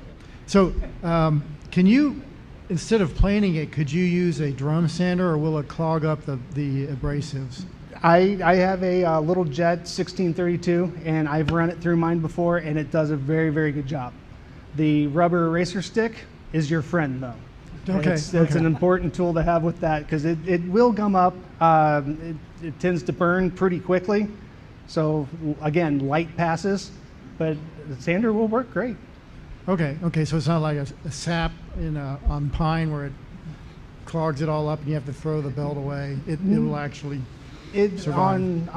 So can you, instead of planing it, could you use a drum sander, or will it clog up the abrasives? I have a little Jet 1632, and I've run it through mine before, and it does a very, very good job. The rubber eraser stick is your friend, though. Okay. It's an important tool to have with that, because it will gum up. It tends to burn pretty quickly. So again, light passes, but the sander will work great. Okay, so it's not like a sap on pine where it clogs it all up and you have to throw the belt away. It will actually survive.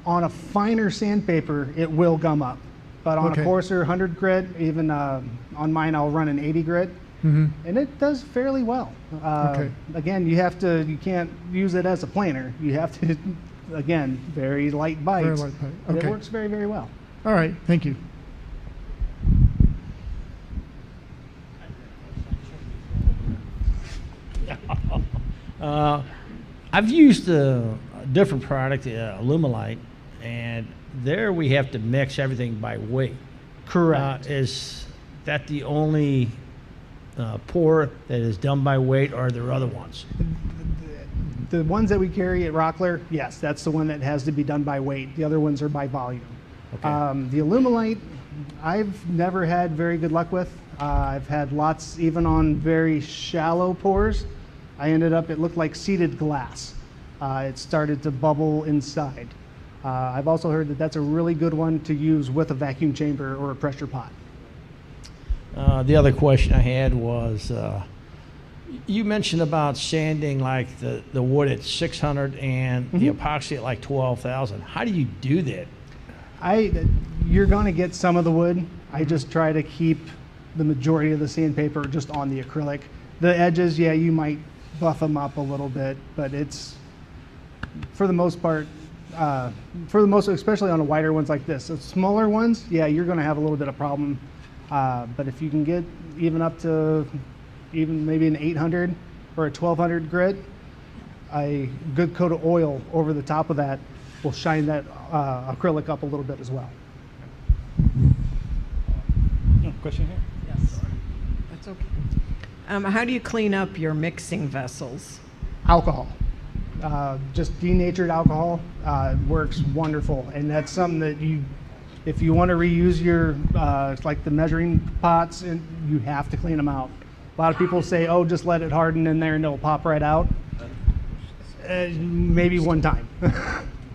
On a finer sandpaper, it will gum up. But on a coarser 100 grit, even on mine, I'll run an 80 grit. And it does fairly well. Again, you can't use it as a planer. You have to, again, very light bites. Very light bite. But Okay. it works very, very well. All right, thank you. I've used a different product, Alumilite, and there we have to mix everything by weight. Correct. Is that the only pour that is done by weight, or are there other ones? The ones that we carry at Rockler, yes, that's the one that has to be done by weight. The other ones are by volume. Okay. The Alumilite, I've never had very good luck with. I've had lots, even on very shallow pours. It looked like seeded glass. It started to bubble inside. I've also heard that that's a really good one to use with a vacuum chamber or a pressure pot. The other question I had was, You mentioned about sanding like the wood at 600 and the epoxy at like 12,000. How do you do that? You're going to get some of the wood. I just try to keep the majority of the sandpaper just on the acrylic. The edges, yeah, you might buff them up a little bit, but it's, for the most part, especially on the wider ones like this. The smaller ones, yeah, you're going to have a little bit of problem. But if you can get even up to even maybe an 800 or a 1200 grit, a good coat of oil over the top of that will shine that acrylic up a little bit as well. Question here? Yes. That's okay. How do you clean up your mixing vessels? Alcohol. Just denatured alcohol works wonderful, and that's something that if you want to reuse your like the measuring pots, you have to clean them out. A lot of people say, "Oh, just let it harden in there and it'll pop right out." Maybe one time,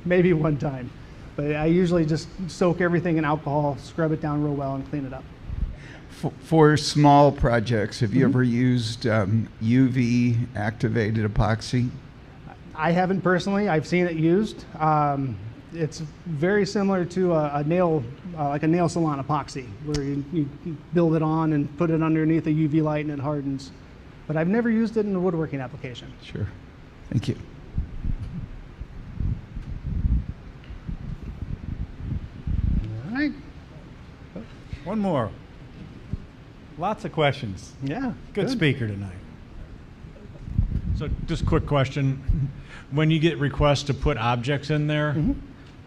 maybe one time, but I usually just soak everything in alcohol, scrub it down real well, and clean it up. For small projects, have you ever used UV activated epoxy? I haven't personally. I've seen it used. It's very similar to a nail, like a nail salon epoxy, where you build it on and put it underneath a UV light and it hardens. But I've never used it in a woodworking application. Sure. Thank you. All right. One more. Lots of questions. Yeah. Good speaker tonight. So just a quick question. When you get requests to put objects in there,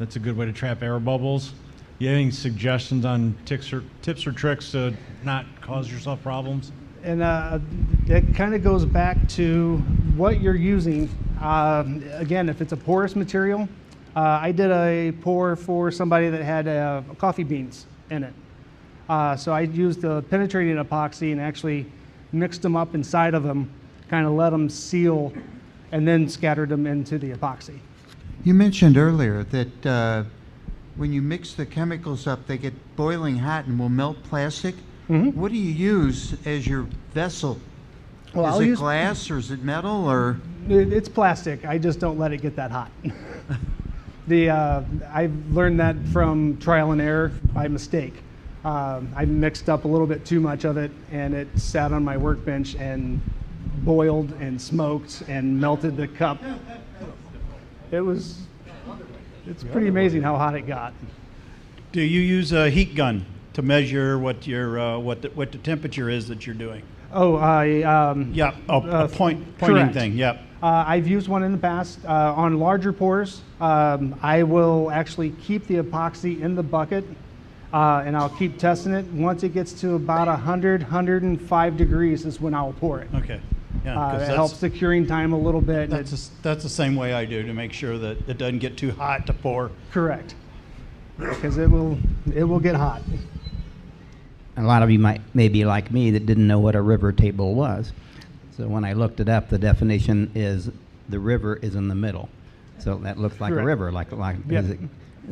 that's a good way to trap air bubbles. You have any suggestions on tips or tricks to not cause yourself problems? And it kind of goes back to what you're using. Again, if it's a porous material, I did a pour for somebody that had coffee beans in it. So I used the penetrating epoxy and actually mixed them up inside of them, kind of let them seal, and then scattered them into the epoxy. You mentioned earlier that when you mix the chemicals up, they get boiling hot and will melt plastic. What do you use as your vessel? Well, is it glass or is it metal or? It's plastic. I just don't let it get that hot. I've learned that from trial and error by mistake. I mixed up a little bit too much of it, and it sat on my workbench and boiled and smoked and melted the cup. It's pretty amazing how hot it got. Do you use a heat gun to measure what your what the temperature is that you're doing? Oh, yeah, a pointing correct. thing. Yep. I've used one in the past on larger pours. I will actually keep the epoxy in the bucket, and I'll keep testing it. Once it gets to about 105 degrees is when I'll pour it. Okay. Yeah, it helps the curing time a little bit. That's the same way I do to make sure that it doesn't get too hot to pour. Correct. Because it will get hot. A lot of you may be like me that didn't know what a river table was. So when I looked it up, the definition is the river is in the middle. So that looks like Correct. a river. Yep.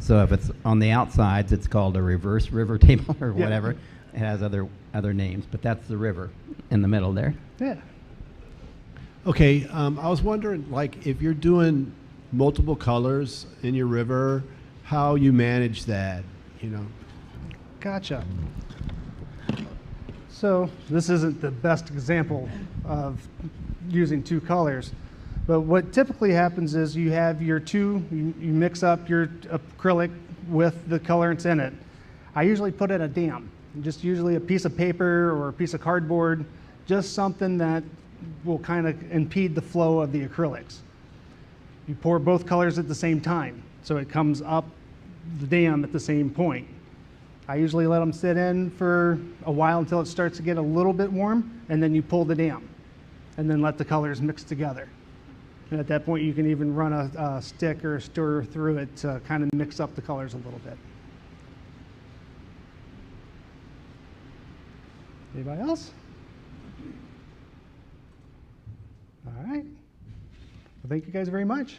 So if it's on the outsides, it's called a reverse river table or Yep. whatever. It has other names, but that's the river in the middle there. Yeah. Okay, I was wondering, like, if you're doing multiple colors in your river, how you manage that, you know? Gotcha. So this isn't the best example of using two colors, but what typically happens is you have your you mix up your acrylic with the colorants in it. I usually put in a dam, just usually a piece of paper or a piece of cardboard, just something that will kind of impede the flow of the acrylics. You pour both colors at the same time, so it comes up the dam at the same point. I usually let them sit in for a while until it starts to get a little bit warm, and then you pull the dam, and then let the colors mix together. And at that point, you can even run a stick or a stirrer through it to kind of mix up the colors a little bit. Anybody else? All right. Well, thank you guys very much.